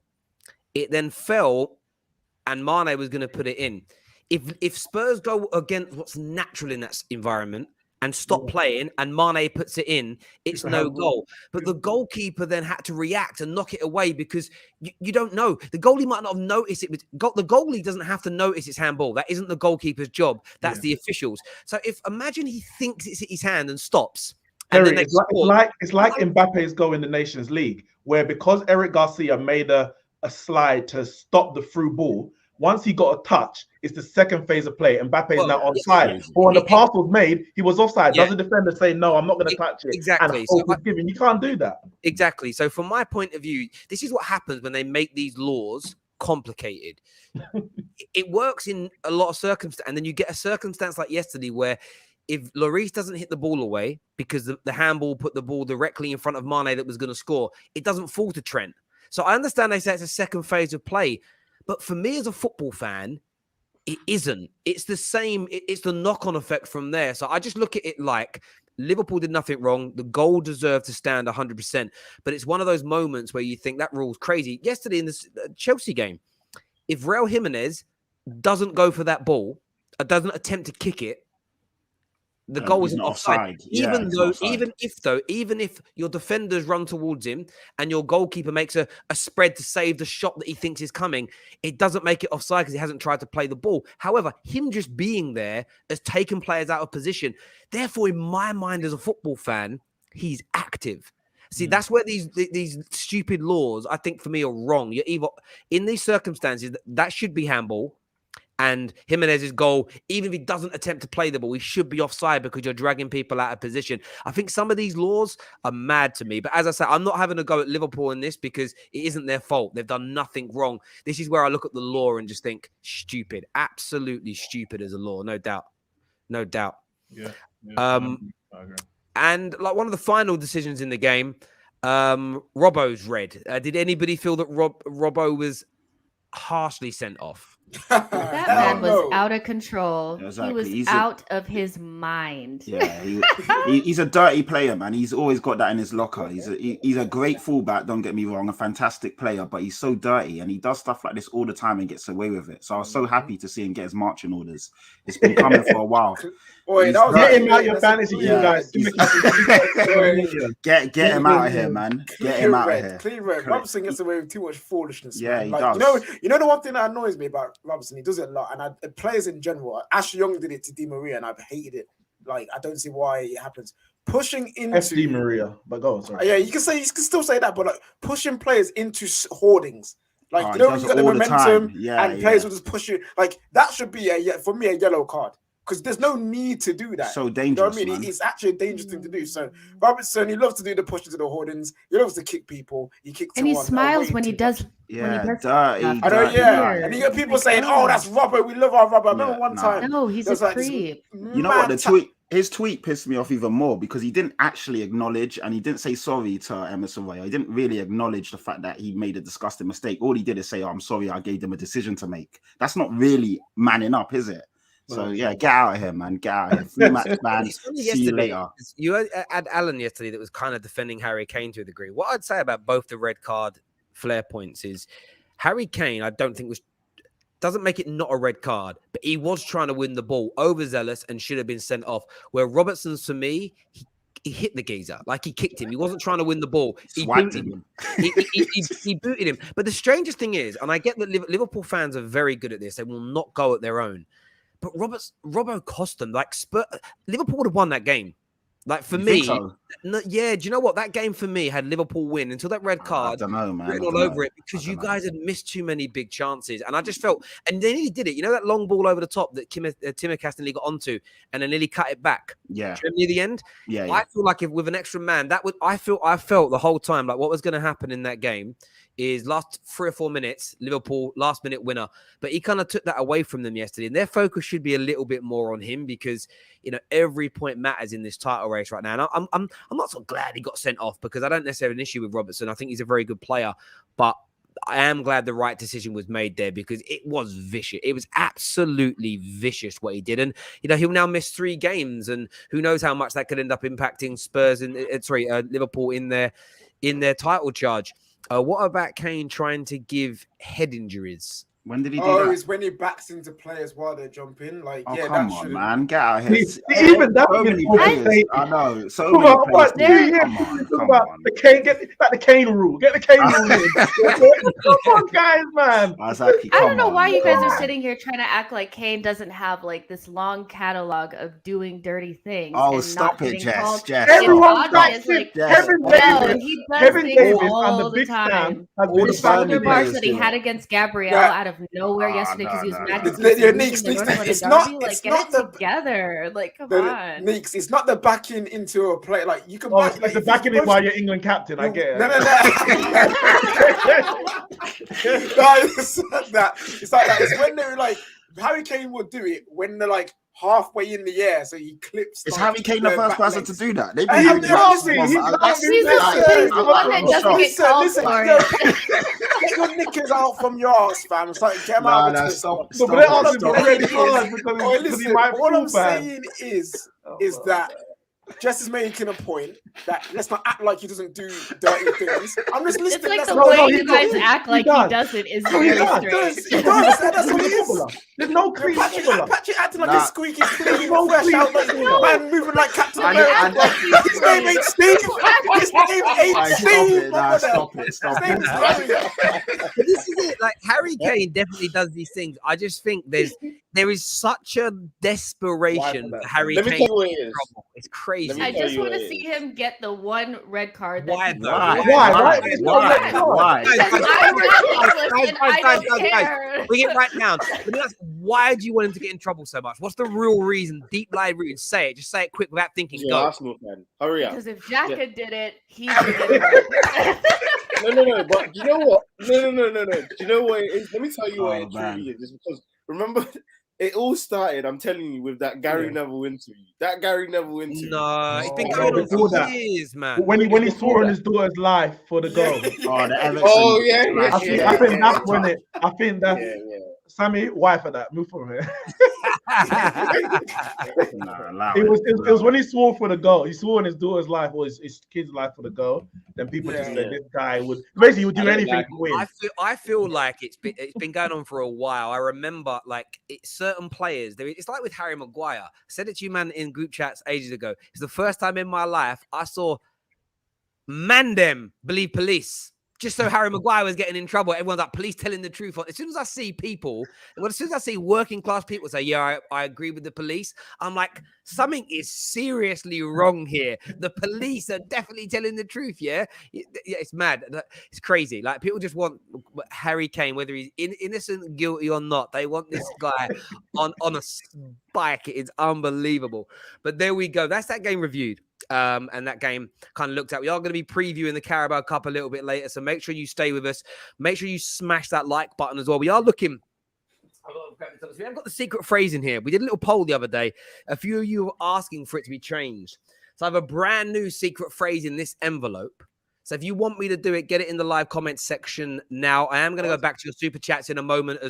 S1: It then fell, and Mane was going to put it in. If Spurs go against what's natural in that environment and stop playing, and Mane puts it in, it's no goal. But the goalkeeper then had to react and knock it away because you don't know. The goalie might not have noticed it. But the goalie doesn't have to notice it's handball. That isn't the goalkeeper's job. That's the officials. So imagine he thinks it's his hand and stops.
S5: Terry, it's like Mbappe's goal in the Nations League, where because Eric Garcia made a slide to stop the through ball, once he got a touch, it's the second phase of play. Mbappe is now onside. But when the pass was made, he was offside. Does the defender say, no, I'm not going to touch it?
S1: Exactly.
S5: And hope given. You can't do that.
S1: Exactly. So from my point of view, this is what happens when they make these laws complicated. It works in a lot of circumstances. And then you get a circumstance like yesterday where if Lloris doesn't hit the ball away because the handball put the ball directly in front of Mane that was going to score, it doesn't fall to Trent. So I understand they say it's a second phase of play. But for me as a football fan, it isn't. It's the same. It's the knock-on effect from there. So I just look at it like Liverpool did nothing wrong. The goal deserved to stand 100%. But it's one of those moments where you think that rule's crazy. Yesterday in the Chelsea game, if Raul Jimenez doesn't go for that ball, doesn't attempt to kick it, the goal isn't offside. Even if your defenders run towards him and your goalkeeper makes a spread to save the shot that he thinks is coming, it doesn't make it offside because he hasn't tried to play the ball. However, him just being there has taken players out of position. Therefore, in my mind as a football fan, he's active. See, that's where these stupid laws, I think, for me, are wrong. You're either in these circumstances, that should be handball. And Jimenez's goal, even if he doesn't attempt to play the ball, he should be offside because you're dragging people out of position. I think some of these laws are mad to me. But as I said, I'm not having a go at Liverpool in this because it isn't their fault. They've done nothing wrong. This is where I look at the law and just think, stupid. Absolutely stupid as a law. No doubt. No doubt.
S5: Yeah.
S1: I agree. And like one of the final decisions in the game, Robbo's red. Did anybody feel that Robbo was harshly sent off?
S6: That man was out of control.
S3: Exactly.
S6: He was out of his mind.
S3: Yeah, he's a dirty player, man. He's always got that in his locker. He's a great fullback, don't get me wrong, a fantastic player, but he's so dirty and he does stuff like this all the time and gets away with it. So I was so happy to see him get his marching orders. It's been coming for a while.
S2: Boy,
S5: get him out your fantasy, you guys.
S3: Get him out of here, man. Get him out of here.
S2: Clean red. Robertson gets away with too much foolishness.
S3: Yeah,
S2: man.
S3: he
S2: like,
S3: does.
S2: You know the one thing that annoys me about Robertson, he does it a lot, and players in general. Ashley Young did it to Di Maria, and I've hated it. Like, I don't see why it happens. Pushing into
S5: Di Maria, but go on, sorry.
S2: Yeah, you can still say that, but like pushing players into hoardings. Like, you know, when you got the momentum and players will just push you. Like, that should be for me a yellow card. Because there's no need to do that.
S3: So dangerous.
S2: You know what I mean? It's actually a dangerous thing to do. So Robertson, he loves to do the push into the hoardings. He loves to kick people. He kicks,
S6: and he smiles when he does.
S3: Yeah,
S6: when he does
S3: dirty.
S2: I know, yeah. And you get people saying, "Oh, that's Robbo. We love our Robbo." I remember one time.
S6: No, he's a creep.
S3: You know what? His tweet pissed me off even more because he didn't actually acknowledge and he didn't say sorry to Emerson Royal. He didn't really acknowledge the fact that he made a disgusting mistake. All he did is say, "Oh, I'm sorry, I gave them a decision to make." That's not really manning up, is it? So, yeah, get out of here, man. Get out of here. Free match ban. See you later.
S1: You had Alan yesterday that was kind of defending Harry Kane to a degree. What I'd say about both the red card flare points is Harry Kane, I don't think doesn't make it not a red card, but he was trying to win the ball, overzealous and should have been sent off. Where Robertson's, for me, he hit the geezer. Like, he kicked him. He wasn't trying to win the ball. He booted him. He booted him. But the strangest thing is, and I get that Liverpool fans are very good at this, they will not go at their own. But Robbo cost them. Like, Liverpool would have won that game. Like, for me,
S3: so?
S1: Yeah. Do you know what? That game for me had Liverpool win until that red card.
S3: I don't know, man.
S1: Written all over it because you guys had missed too many big chances, and I just felt. And they nearly did it. You know that long ball over the top that Timothy nearly got onto, and then nearly cut it back.
S3: Yeah.
S1: Near the end.
S3: Yeah.
S1: I feel like if with an extra man, that would. I felt the whole time like what was going to happen in that game is last 3 or 4 minutes, Liverpool last minute winner. But he kind of took that away from them yesterday. And their focus should be a little bit more on him because, you know, every point matters in this title race right now. And I'm not so glad he got sent off because I don't necessarily have an issue with Robertson. I think he's a very good player. But I am glad the right decision was made there because it was vicious. It was absolutely vicious what he did. And, he'll now miss 3 games and who knows how much that could end up impacting Spurs and Liverpool in their title charge. What about Kane trying to give head injuries?
S3: When did he do that?
S2: It's when he backs into players while they're jumping. Like,
S3: come on, man, get out of here.
S5: Even that,
S3: so many players. I know. So many players. Come on.
S5: The Kane rule. Get the Kane rule in. Come on, guys, man.
S3: Exactly.
S6: I don't know why you guys are sitting here trying to act like Kane doesn't have like this long catalog of doing dirty things.
S3: Oh, stop it, Jess.
S5: Everyone's like
S6: Kevin Davis. He does things all the time.
S5: All the
S6: shoulder bars that he had against Gabriel out of nowhere yesterday because he was mad.
S2: It's not
S6: together. Like, come on,
S2: Neeks. It's not the backing into a play. Like you can.
S5: It's the backing in while you're England captain. I get it.
S2: No. It's like that. It's when they're like Harry Kane will do it when they're like halfway in the air, so he clips.
S3: Is Harry Kane the first person to do that?
S6: He's the one that doesn't get called for it.
S2: Get your knickers out from your ass, fam. It's like, get them out.
S3: Stop.
S2: All I'm saying is that Jess is making a point that let's not act like he doesn't do dirty things. I'm just listening.
S6: It's like the way you guys act like he doesn't is very strange.
S2: He does. That's what it is.
S5: There's no crease.
S2: Patrick acting like a squeaky clean fresh out, like man moving like Captain America. His name ain't Steve. His name ain't Steve.
S3: Stop it.
S1: This is it. Like Harry Kane definitely does these things. I just think there is such a desperation for Harry Kane. Let me tell you what it is. It's crazy.
S6: I just want to see him get the one red card.
S1: Why? We get right down. Why do you want him to get in trouble so much? What's the real reason? Deep line reason. Say it. Just say it quick without thinking. Go.
S4: Arsenal fan. Hurry up.
S6: Because if Xhaka did it, he did it.
S4: No. But you know what? No. Do you know what it is? Let me tell you what it truly is. It's because remember. It all started, I'm telling you, with that Gary Neville interview.
S1: No, it's been going on for years, man.
S5: When he swore on his daughter's life for the goal.
S4: I
S5: think that's when it. I think that's Sammy, wife of that. Move from here. It was when he swore for the goal. He swore on his daughter's life or his kid's life for the goal. Then people just said this guy would do anything to win.
S1: I feel like it's been going on for a while. I remember certain players. It's like with Harry Maguire. I said it to you, man, in group chats ages ago. It's the first time in my life I saw Mandem believe police. Just so Harry Maguire was getting in trouble. Everyone's like, police telling the truth. As soon as I see working class people say, I agree with the police, I'm like, something is seriously wrong here. The police are definitely telling the truth, yeah? It's mad. It's crazy. Like, people just want Harry Kane, whether he's innocent, guilty or not. They want this guy on a spike. It's unbelievable. But there we go. That's that game reviewed. And that game kind of looked at. We are going to be previewing the Carabao Cup a little bit later, so make sure you stay with us. Make sure you smash that like button as well. We are looking. We haven't got the secret phrase in here. We did a little poll the other day. A few of you were asking for it to be changed. So I have a brand new secret phrase in this envelope. So if you want me to do it, get it in the live comment section now. I am going to go back to your super chats in a moment.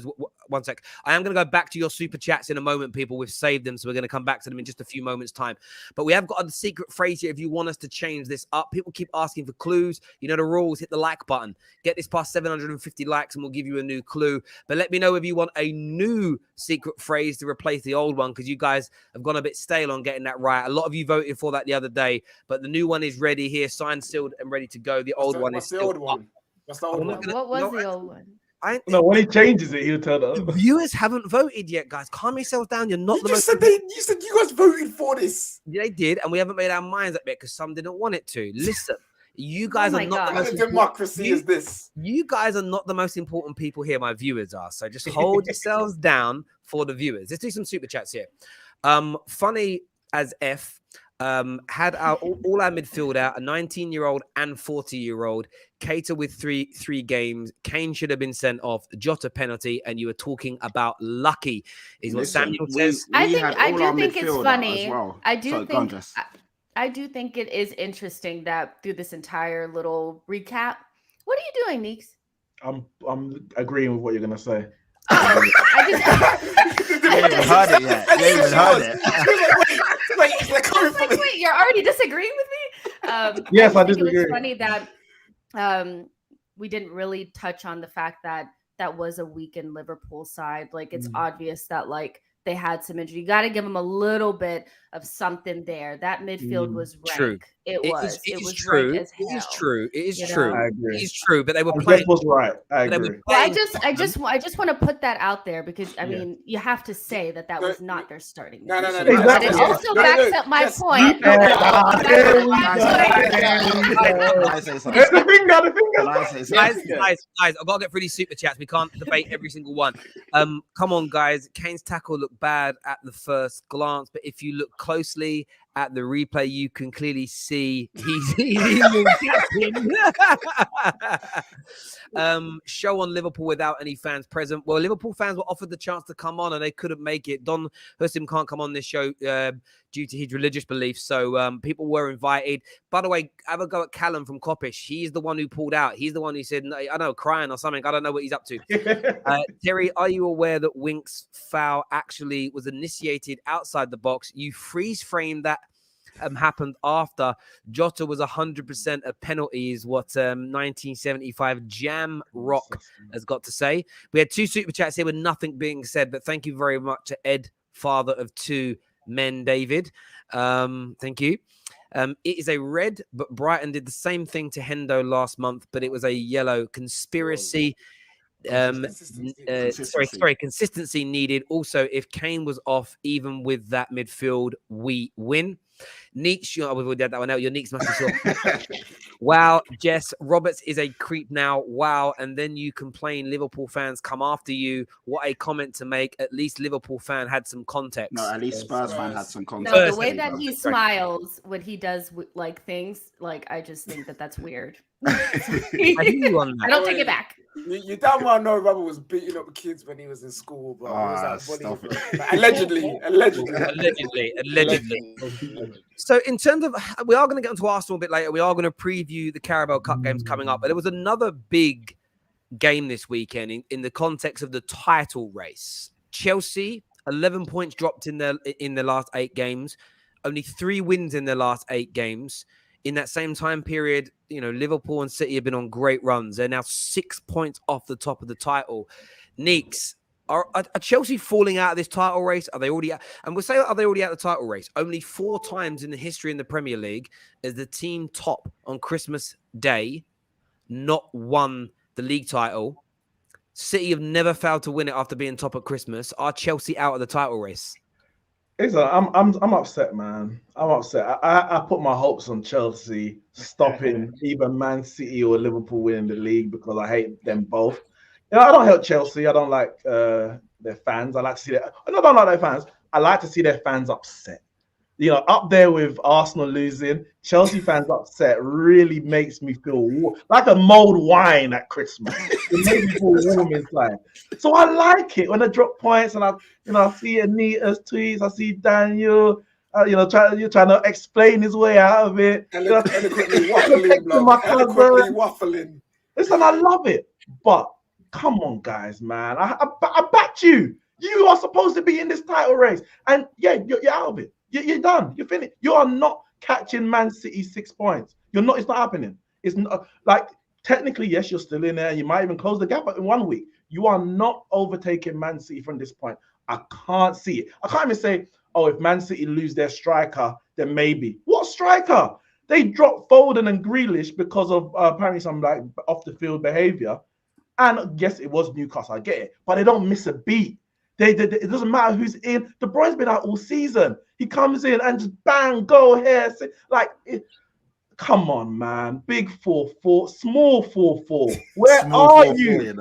S1: One sec. I am going to go back to your super chats in a moment, people. We've saved them, so we're going to come back to them in just a few moments' time. But we have got a secret phrase here if you want us to change this up. People keep asking for clues. You know the rules. Hit the like button. Get this past 750 likes, and we'll give you a new clue. But let me know if you want a new secret phrase to replace the old one, because you guys have gone a bit stale on getting that right. A lot of you voted for that the other day, but the new one is ready here, signed, sealed, and ready to go. The old one is still up.
S2: That's the old one.
S6: What was the old one?
S5: When he changes it, he'll tell us.
S1: The viewers haven't voted yet, guys. Calm yourselves down. You're not the most.
S2: You said you guys voted for this.
S1: Yeah, they did, and we haven't made our minds up yet because some didn't want it to. Listen, you guys are not the most
S2: democracy is this.
S1: You guys are not the most important people here. My viewers are. So just hold yourselves down for the viewers. Let's do some super chats here. Funny as F. Had all our midfield out, a 19-year-old and 40-year-old. Keita with three games. Kane should have been sent off. Jota penalty, and you were talking about lucky, is what Samuel says.
S6: I do think it's funny. Well. I do think it is interesting that through this entire little recap. What are you doing, Neeks?
S5: I'm agreeing with what you're gonna say.
S6: I
S3: You ain't even heard it yet. You ain't even heard it.
S2: Wait, they're coming for me.
S6: wait, you're already disagreeing with me?
S5: Yes, I
S6: just think
S5: disagree.
S6: It was funny that we didn't really touch on the fact that was a weakened Liverpool side. Like, it's obvious that, like, they had some injury. You got to give them a little bit of something there. That midfield was rank.
S1: True.
S6: It was
S1: true.
S6: rank as hell.
S1: It is true. It is
S6: you
S1: true.
S6: know?
S5: I agree.
S1: It is true. But they were
S5: And
S1: playing.
S5: Jeff was right. I
S1: they were
S5: agree.
S6: Well, I
S1: playing-
S6: just want to put that out there because I mean you have to say that was not their starting.
S2: No.
S6: But
S5: Exactly.
S6: it also backs up my point.
S5: It's the finger.
S3: Can I say something?
S1: Guys, I've got to get through these super chats. We can't debate every single one. Come on, guys. Kane's tackle looked bad at the first glance, but if you look closely at the replay, you can clearly see he's even tapping. Show on Liverpool without any fans present. Well, Liverpool fans were offered the chance to come on and they couldn't make it. Don Hussim can't come on this show due to his religious beliefs. So people were invited. By the way, have a go at Callum from Coppish. He's the one who pulled out. He's the one who said, I don't know, crying or something. I don't know what he's up to. Terry, are you aware that Winks' foul actually was initiated outside the box? You freeze frame that happened after Jota was 100% a penalty is what 1975 Jam Rock has got to say. We had 2 super chats here with nothing being said, but thank you very much to Ed, father of 2 men, David. Thank you. It is a red, but Brighton did the same thing to Hendo last month, but it was a yellow. Conspiracy. Consistency needed. Also, if Kane was off, even with that midfield, we win. Neeks, we've already had that one out. Your Neeks must be sure. Wow, Jess Roberts is a creep now. Wow, and then you complain Liverpool fans come after you. What a comment to make. At least Liverpool fan had some context.
S3: No, at least Spurs fan had some context.
S6: No, the way that he smiles when he does like things, like I just think that's weird. I don't take it back.
S2: You damn well know Robert was beating up kids when he was in school, bro. Allegedly.
S1: So in terms of, we are going to get into Arsenal a bit later. We are going to preview the Carabao Cup games coming up. But there was another big game this weekend in the context of the title race. Chelsea, 11 points dropped in their last 8 games. Only 3 wins in their last 8 games. In that same time period, Liverpool and City have been on great runs. They're now 6 points off the top of the title. Neeks, are Chelsea falling out of this title race? Are they already out? And we'll say, are they already out of the title race? Only 4 times in the history in the Premier League is the team top on Christmas Day not won the league title. City have never failed to win it after being top at Christmas. Are Chelsea out of the title race?
S5: I'm upset, man. I'm upset. I put my hopes on Chelsea stopping either Man City or Liverpool winning the league because I hate them both. I don't hate Chelsea. I don't like their fans. I like to see I don't like their fans. I like to see their fans upset. Up there with Arsenal losing, Chelsea fans upset really makes me feel like a mulled wine at Christmas. It makes me feel warm inside. So I like it when I drop points and I see Anita's tweets. I see Daniel, trying to explain his way out of it.
S2: Eloquently waffling.
S5: Listen, I love it, but come on, guys, man. I backed you. You are supposed to be in this title race, and yeah, you're out of it. You're done. You're finished. You are not catching Man City 6 points. You're not. It's not happening. It's not like technically, yes, you're still in there. You might even close the gap in 1 week. You are not overtaking Man City from this point. I can't see it. I can't even say, oh, if Man City lose their striker, then maybe. What striker? They dropped Foden and Grealish because of apparently some like off the field behavior. And yes, it was Newcastle. I get it, but they don't miss a beat. It doesn't matter who's in. De Bruyne's been out all season. He comes in and just bang, go here. Come on, man. Big 4-4, small 4-4. Where are you?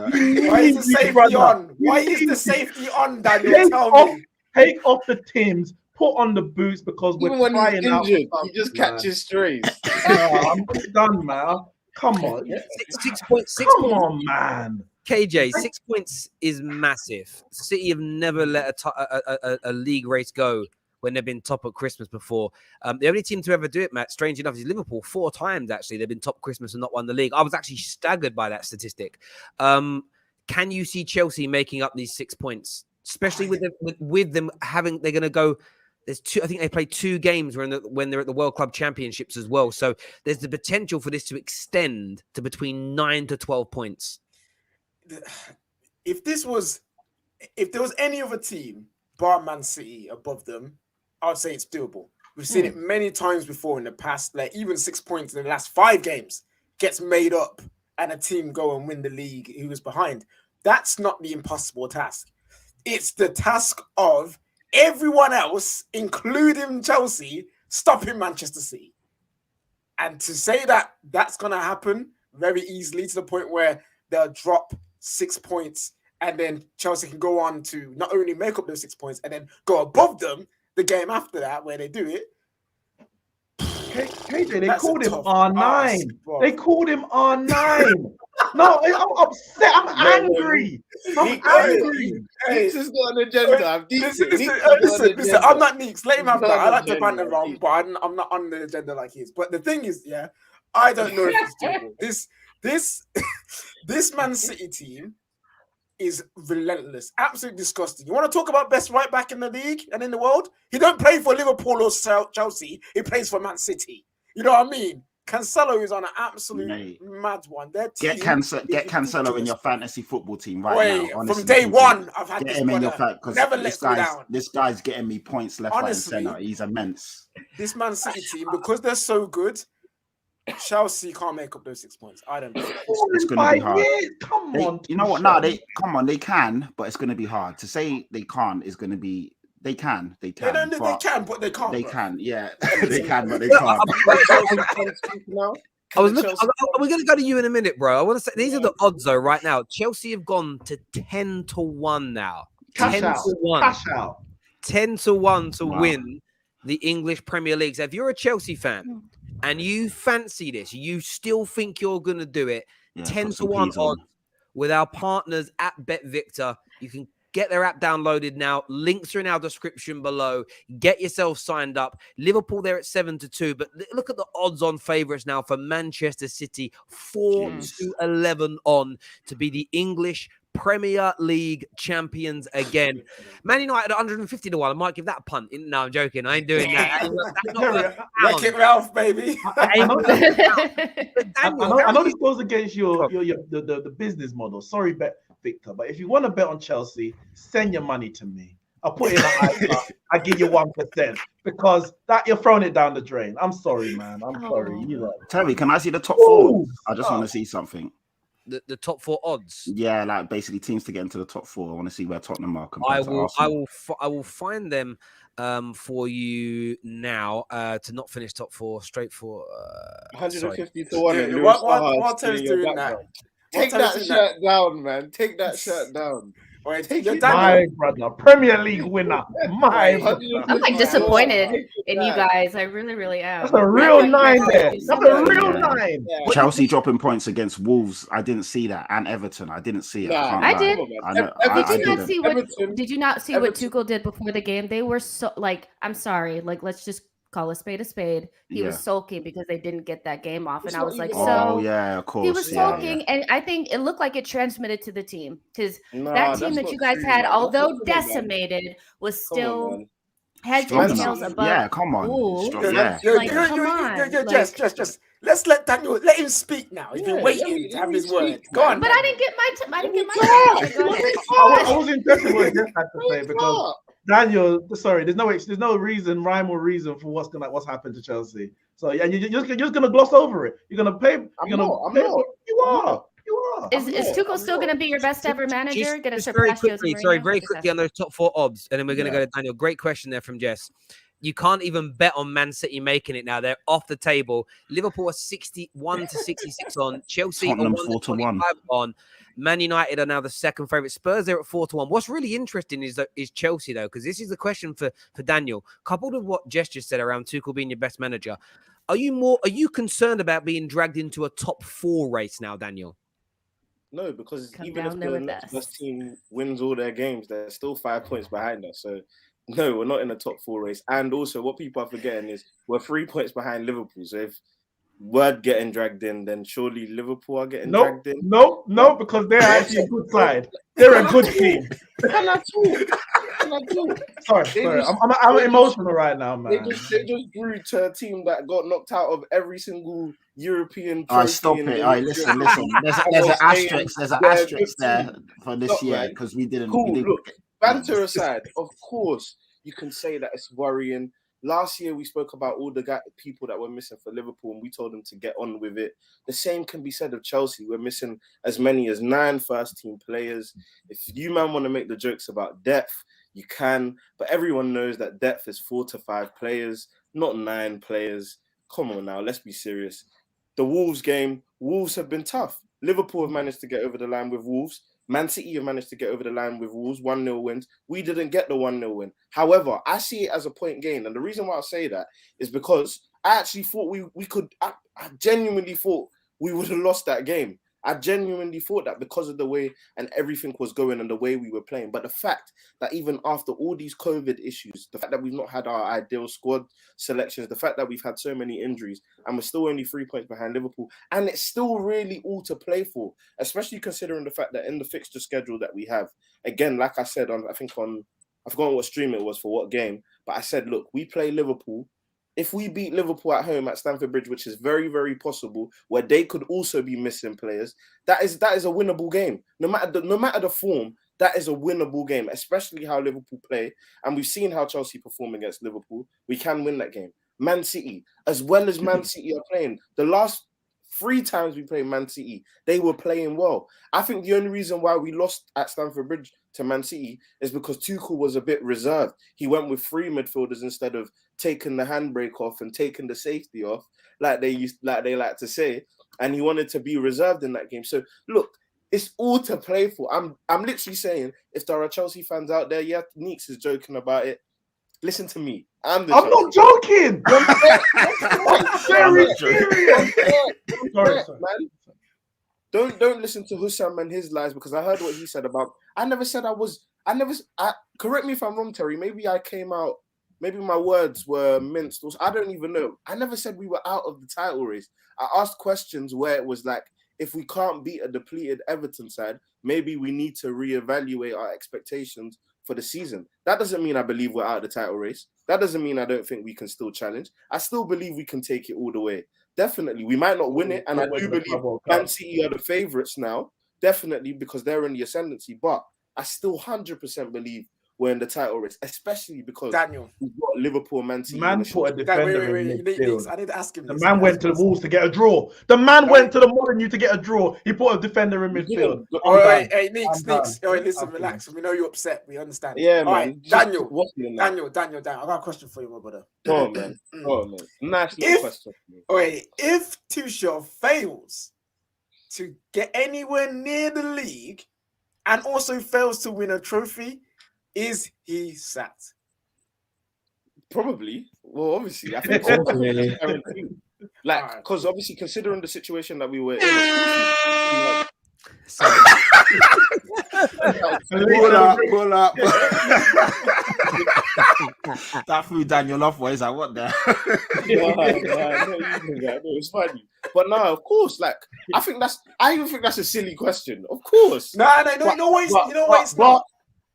S2: Why is the safety on? Why is the safety on, Daniel? Tell me.
S5: Take off the Tims, put on the boots because we're
S4: when
S5: trying
S4: he's
S5: out.
S4: injured, he just catches strays.
S5: I'm done, man. Come on.
S1: 6 points.
S5: Come on, man.
S1: KJ, 6 points is massive. City have never let a league race go when they've been top at Christmas before. The only team to ever do it, Matt, strange enough, is Liverpool. 4 times, actually. They've been top Christmas and not won the league. I was actually staggered by that statistic. Can you see Chelsea making up these 6 points? Especially with them having, they're going to go, there's 2, I think they play 2 games when they're at the World Club Championships as well. So there's the potential for this to extend to between 9 to 12 points.
S2: If there was any other team, bar Man City, above them, I would say it's doable. We've seen it many times before in the past. Like even 6 points in the last 5 games gets made up and a team go and win the league who was behind. That's not the impossible task. It's the task of everyone else, including Chelsea, stopping Manchester City. And to say that that's going to happen very easily to the point where they'll drop 6 points and then Chelsea can go on to not only make up those 6 points and then go above them the game after that where they do it.
S5: KJ, they called him R9. They called him R9. No, I'm upset. I'm angry. I'm angry.
S4: Neeks has got an agenda.
S2: Listen, I'm not Neeks. Let him have that. I like to banter around, but I'm not on the agenda like he is. But the thing is, yeah, I don't know if it's doable. This Man City team is relentless, absolutely disgusting. You want to talk about best right back in the league and in the world? He don't play for Liverpool or Chelsea. He plays for Man City. You know what I mean? Cancelo is on an absolute mad one.
S3: Get Cancelo in your fantasy football team right now. Honestly,
S2: from day one, I've had this
S3: him in your
S2: never let me down.
S3: This guy's getting me points left,
S2: Honestly,
S3: right, and center. He's immense.
S2: This Man City team, because they're so good, Chelsea can't make up those 6 points. I don't know.
S3: It's going to be hard.
S5: Come on.
S3: You know what? No, they can, but it's going to be hard. To say they can't is going to they can. They can, but they can't. They can, yeah. They can, but they can't.
S1: I was looking. We're going to go to you in a minute, bro. I want to say these are the odds though. Right now, Chelsea have gone to 10-1 now.
S5: Cash out.
S1: 10-1 to win the English Premier League. So if you're a Chelsea fan and you fancy this, you still think you're going to do it. 10-1 odds with our partners at BetVictor. You can get their app downloaded now. Links are in our description below. Get yourself signed up. Liverpool, they're at 7-2. But look at the odds on favourites now for Manchester City. 4-11 on to be the English Premier League champions again. Man United at 150-1. I might give that a punt. No, I'm joking. I ain't doing that.
S2: Wreck it, Ralph, baby.
S5: I know this goes against the business model. Sorry, Victor, but if you want to bet on Chelsea, send your money to me. I'll put it in an iCloud. I give you 1% because that you're throwing it down the drain. I'm sorry, man. I'm sorry. You're right.
S3: Terry, can I see the top 4? I just want to see something.
S1: The top 4 odds.
S3: Yeah, like basically teams to get into the top 4. I want to see where Tottenham are.
S1: I will find them for you now to not finish top 4 straight for
S4: 150-1.
S2: What Terry's doing that?
S4: Take that shirt down, man. Take that shirt down.
S5: My brother, Premier League winner. I'm
S6: like disappointed in you guys. I really, really am.
S5: That's a real 9 there. That's a real 9.
S3: Chelsea dropping points against Wolves. I didn't see that, and Everton. I didn't see it.
S6: I did. Did you not see what Tuchel did before the game? They were so I'm sorry. Let's just call a spade a spade. He was sulking because they didn't get that game off. And I was like,
S3: of course.
S6: He was sulking. And I think it looked like it transmitted to the team because that team that you guys had, although decimated, was still heads and tails above.
S3: Yeah, come on.
S2: Just let's let Daniel let him speak now. He's been waiting to have his word. Go on.
S6: But I didn't get my
S5: I was interested in what Jeff had to say because Daniel, sorry, there's no reason, rhyme or reason for what's happened to Chelsea. So yeah, you're just gonna gloss over it. You're gonna pay. You are.
S6: Is Tuchel still gonna be your best ever manager? Gonna
S1: surpass very quickly on those top 4 odds, and then we're gonna go to Daniel. Great question there from Jess. You can't even bet on Man City making it now. They're off the table. Liverpool are 61-66 on. Chelsea are 1-25 on. Man United are now the second favourite. Spurs, they're at 4-1. What's really interesting is Chelsea, though, because this is the question for Daniel. Coupled with what Jess just said around Tuchel being your best manager, are you concerned about being dragged into a top 4 race now, Daniel?
S4: No, because even if the next best team wins all their games, they're still 5 points behind us. So No, we're not in the top 4 race. And also, what people are forgetting is we're 3 points behind Liverpool. So if we're getting dragged in, then surely Liverpool are getting
S5: No,
S4: dragged in.
S5: no, because they're actually a good side. They're a good team.
S4: Can I talk?
S5: Sorry. I'm emotional right now,
S4: They
S5: man.
S4: just grew to a team that got knocked out of every single European
S3: All right,
S4: trophy.
S3: stop it. All right, listen. There's an asterisk. There's an asterisk there for this year because we didn't.
S4: Cool.
S3: We didn't
S4: Look, banter aside, of course you can say that it's worrying. Last year we spoke about all the people that were missing for Liverpool, and we told them to get on with it. The same can be said of Chelsea. We're missing as many as 9 first-team players. If you man want to make the jokes about depth, you can, but everyone knows that depth is 4 to 5 players, not 9 players. Come on now, let's be serious. The Wolves game, Wolves have been tough. Liverpool have managed to get over the line with Wolves. Man City have managed to get over the line with Wolves, 1-0 wins. We didn't get the 1-0 win. However, I see it as a point gain. And the reason why I say that is because I actually thought we could, I genuinely thought we would have lost that game. I genuinely thought that because of the way and everything was going and the way we were playing. But the fact that even after all these COVID issues, the fact that we've not had our ideal squad selections, the fact that we've had so many injuries and we're still only 3 points behind Liverpool, and it's still really all to play for, especially considering the fact that in the fixture schedule that we have, again, like I said, I forgot what stream it was for what game, but I said, look, we play Liverpool. If we beat Liverpool at home at Stamford Bridge, which is very, very possible, where they could also be missing players, that is a winnable game. No matter the form, that is a winnable game, especially how Liverpool play. And we've seen how Chelsea perform against Liverpool. We can win that game. Man City, as well as Man City are playing, the last 3 times we played Man City, they were playing well. I think the only reason why we lost at Stamford Bridge to Man City is because Tuchel was a bit reserved. He went with 3 midfielders instead of taking the handbrake off and taking the safety off, like they like to say, and he wanted to be reserved in that game. So look, it's all to play for. I'm literally saying, if there are Chelsea fans out there, yeah, Neeks is joking about it. Listen to me. I'm
S5: not joking. I'm very serious. Sorry,
S4: man. Don't listen to Hussam and his lies, because I heard what he said about. Correct me if I'm wrong, Terry. Maybe I came out. Maybe my words were minced. I don't even know. I never said we were out of the title race. I asked questions where it was like, if we can't beat a depleted Everton side, maybe we need to reevaluate our expectations for the season. That doesn't mean I believe we're out of the title race. That doesn't mean I don't think we can still challenge. I still believe we can take it all the way. Definitely. We might not win it, and I do believe Man City are the favourites now, definitely, because they're in the ascendancy, but I still 100% believe we're in the title race, especially because we've got Liverpool, Man City.
S5: Man put a defender in midfield.
S2: I didn't ask him.
S5: The man went to the Wolves to get a draw. The man went to the Molineux to get a draw. He put a defender in midfield.
S2: Hey, Neeks. Listen, relax. We know you're upset. We understand.
S4: Yeah, man.
S2: Right, Daniel. I got a question for you, my brother.
S4: Go on, man. Nice little question.
S2: If Tuchel fails to get anywhere near the league and also fails to win a trophy, is he sacked?
S4: Probably. Well, obviously, I think because obviously considering the situation that we were in,
S3: pull up. That threw Daniel off. What is that? What the?
S4: It's funny, but no, of course. Like, I even think that's a silly question. Of course.
S2: No, it's not.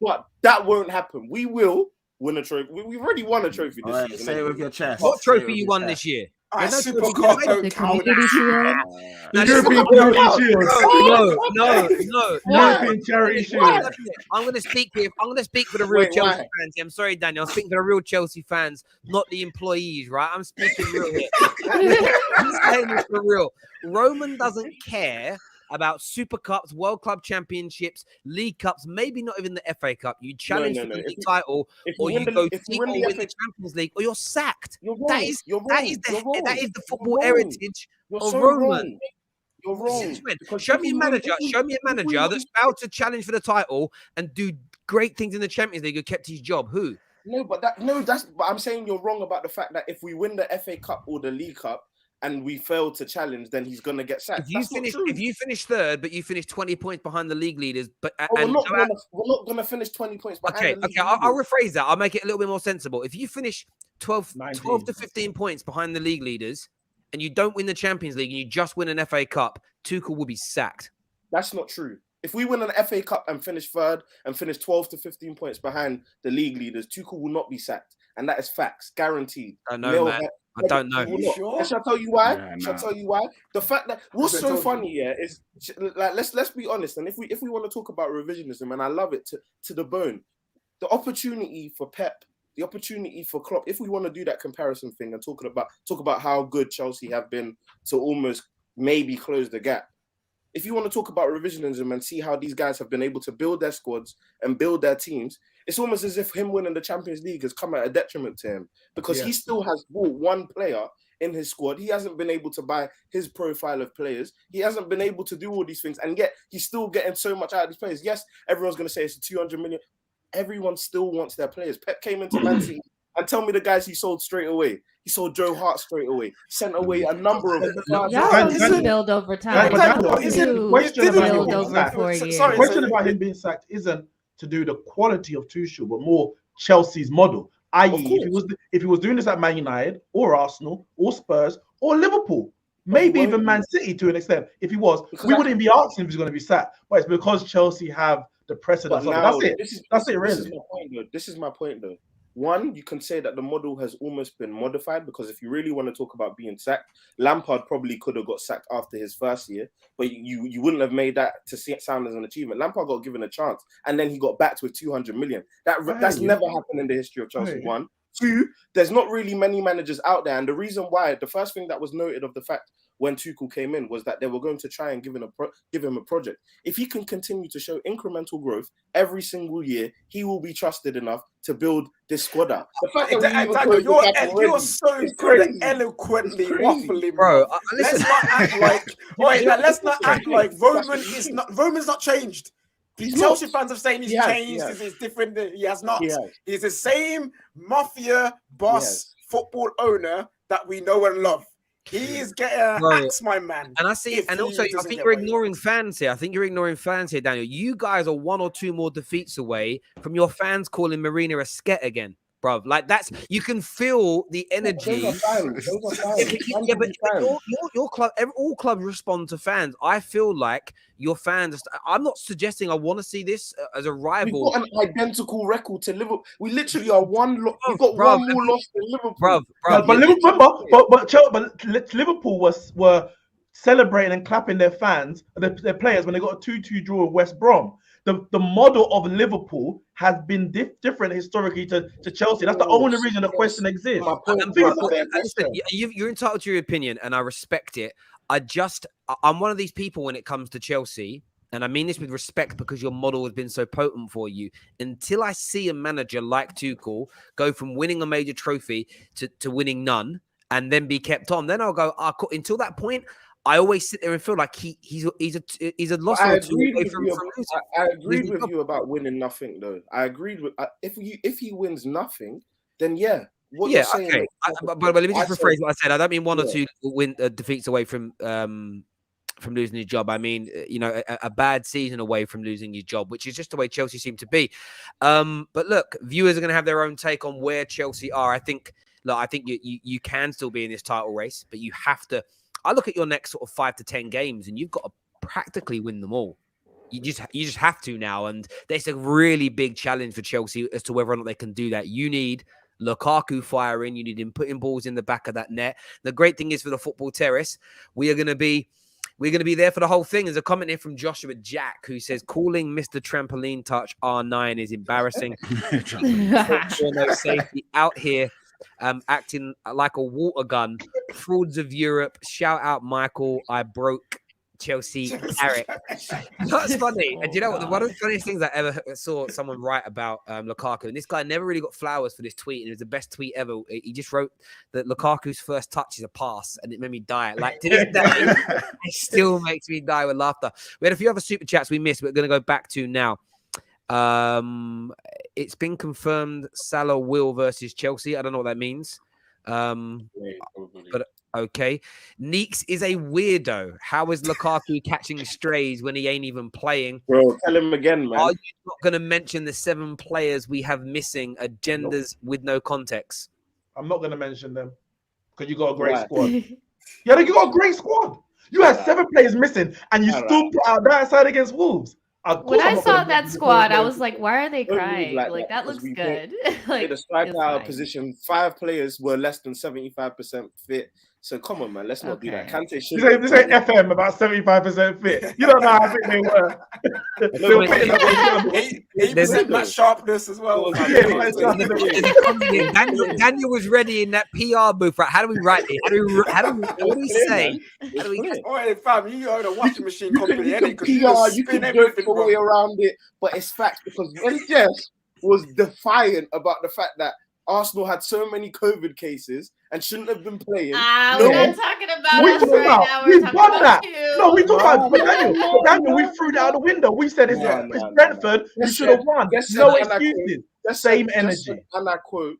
S4: But that won't happen. We will win a trophy. We've already won a trophy this season.
S3: Say it with your chest.
S1: What trophy you won this year?
S2: Super Cup don't count.
S5: European Charity Shield.
S1: No.
S5: European Charity Shield.
S1: I'm going to speak for the real Chelsea fans. I'm sorry, Daniel. I'm speaking for the real Chelsea fans, not the employees, right? I'm speaking real here. I'm saying this for real. Roman doesn't care about Super Cups, World Club Championships, League Cups, maybe not even the FA Cup. You challenge for the league title, or you go deep or win the Champions League, or you're sacked. That is the football heritage of Roman.
S4: You're wrong.
S1: Show me a manager that's about to challenge for the title and do great things in the Champions League who kept his job. Who?
S4: But I'm saying you're wrong about the fact that if we win the FA Cup or the League Cup, and we fail to challenge, then he's gonna get sacked.
S1: If you finish third, but you finish 20 points behind the league leaders, but
S4: we're not gonna finish 20 points behind the league leaders.
S1: I'll rephrase that. I'll make it a little bit more sensible. If you finish 12 to 15 points behind the league leaders, and you don't win the Champions League, and you just win an FA Cup, Tuchel will be sacked.
S4: That's not true. If we win an FA Cup and finish third and finish 12 to 15 points behind the league leaders, Tuchel will not be sacked. And that is facts, guaranteed.
S1: I know, man. I don't know.
S4: Sure? Shall I tell you why? Shall I tell you why? The fact that what's so funny, is like let's be honest. And if we want to talk about revisionism, and I love it to the bone, the opportunity for Pep, the opportunity for Klopp, if we want to do that comparison thing and talk about how good Chelsea have been to almost maybe close the gap. If you want to talk about revisionism and see how these guys have been able to build their squads and build their teams, it's almost as if him winning the Champions League has come at a detriment to him because he still has bought one player in his squad. He hasn't been able to buy his profile of players. He hasn't been able to do all these things, and yet he's still getting so much out of these players. Yes, everyone's going to say it's 200 million. Everyone still wants their players. Pep came into Man City and tell me the guys he sold straight away. He sold Joe Hart straight away. Sent away a number of
S6: build over time.
S5: The question about him being sacked isn't to do the quality of Tuchel, but more Chelsea's model. I.e., if he was doing this at Man United or Arsenal or Spurs or Liverpool, maybe even Man City to an extent, if he was, we wouldn't be asking if he's going to be sacked. But it's because Chelsea have the precedent. That's it. That's it, really.
S4: This is my point, though. One, you can say that the model has almost been modified because if you really want to talk about being sacked, Lampard probably could have got sacked after his first year, but you wouldn't have made that to sound as an achievement. Lampard got given a chance and then he got backed with 200 million. That's never happened in the history of Chelsea. One. Two, there's not really many managers out there. And the reason why, the first thing that was noted of the fact when Tuchel came in was that they were going to try and give him a project. If he can continue to show incremental growth every single year, he will be trusted enough to build this squad out. The fact that
S2: you're so good at eloquently waffling, bro. Let's not act like Roman's not changed. Chelsea fans have saying he's changed. It's different. He has not. He's the same mafia boss football owner that we know and love. He is getting axed, my man.
S1: And I see, and also I think you're ignoring fans here. Daniel. You guys are one or two more defeats away from your fans calling Marina a sket again, bro. Like you can feel the energy.
S4: Those are fans.
S1: But your club, all clubs respond to fans. I feel like your fans. I'm not suggesting I want to see this as a rival.
S4: We've got an identical record to Liverpool. We literally are one. We've got one more loss than Liverpool.
S5: But Liverpool were celebrating and clapping their fans, their players, when they got a 2-2 draw with West Brom. The model of Liverpool has been different historically to Chelsea. That's the only reason the question exists.
S1: Listen, you're entitled to your opinion, and I respect it. I'm one of these people when it comes to Chelsea, and I mean this with respect because your model has been so potent for you. Until I see a manager like Tuchel go from winning a major trophy to winning none, and then be kept on, then I'll go. Until that point, I always sit there and feel like he's a loss.
S4: I agree with you about winning nothing, though. I agreed with if he wins nothing, then yeah. You're saying,
S1: okay. But let me just rephrase what I said. I don't mean one or two defeats away from losing his job. I mean, a bad season away from losing his job, which is just the way Chelsea seem to be. But look, viewers are going to have their own take on where Chelsea are. I think you can still be in this title race, but you have to. I look at your next sort of 5 to 10 games, and you've got to practically win them all. You just have to now, and there's a really big challenge for Chelsea as to whether or not they can do that. You need Lukaku firing. You need him putting balls in the back of that net. The great thing is for the football terrace, we're going to be there for the whole thing. There's a comment here from Joshua Jack who says, calling Mr. Trampoline Touch R9 is embarrassing. No safety out here. Acting like a water gun. Frauds of Europe. Shout out Michael. I broke Chelsea Eric. That's funny. And you know what? One of the funniest things I ever saw someone write about Lukaku, and this guy never really got flowers for this tweet, and it was the best tweet ever. He just wrote that Lukaku's first touch is a pass, and it made me die. Like to this day, it still makes me die with laughter. We had a few other super chats we missed. We're going to go back to now. It's been confirmed Salah will versus Chelsea. I don't know what that means. But Okay. Neeks is a weirdo. How is Lukaku catching strays when he ain't even playing?
S4: Bro, tell him again, man.
S1: Are you not going to mention the 7 players we have missing, agendas with no context?
S5: I'm not going to mention them because you got a great
S4: Why?
S5: squad. Yeah, you got a great squad. You had 7 players missing, and you still put out that side against Wolves.
S6: When I saw that squad, I was like, why are they crying? Like that looks good.
S4: Like, the striker position, 5 players were less than 75% fit. So come on, man, let's not do that. Kante should.
S5: This ain't FM about 75% fit. You don't know how fit they were. They were fitting up
S2: 8% match sharpness as well.
S1: Daniel was ready in that PR booth. Right? How do we write it? What do we say?
S2: Oh, fam, you own a washing machine company,
S4: you can PR, you can joke the way around it, but it's facts because when Jeff was defiant about the fact that Arsenal had so many COVID cases and shouldn't have been playing.
S6: We're not talking about us right now.
S5: We're talking about you. No, we talking about Daniel. We threw that out the window. We said it's Brentford. We should have won. No excuses. Same energy.
S4: And I quote,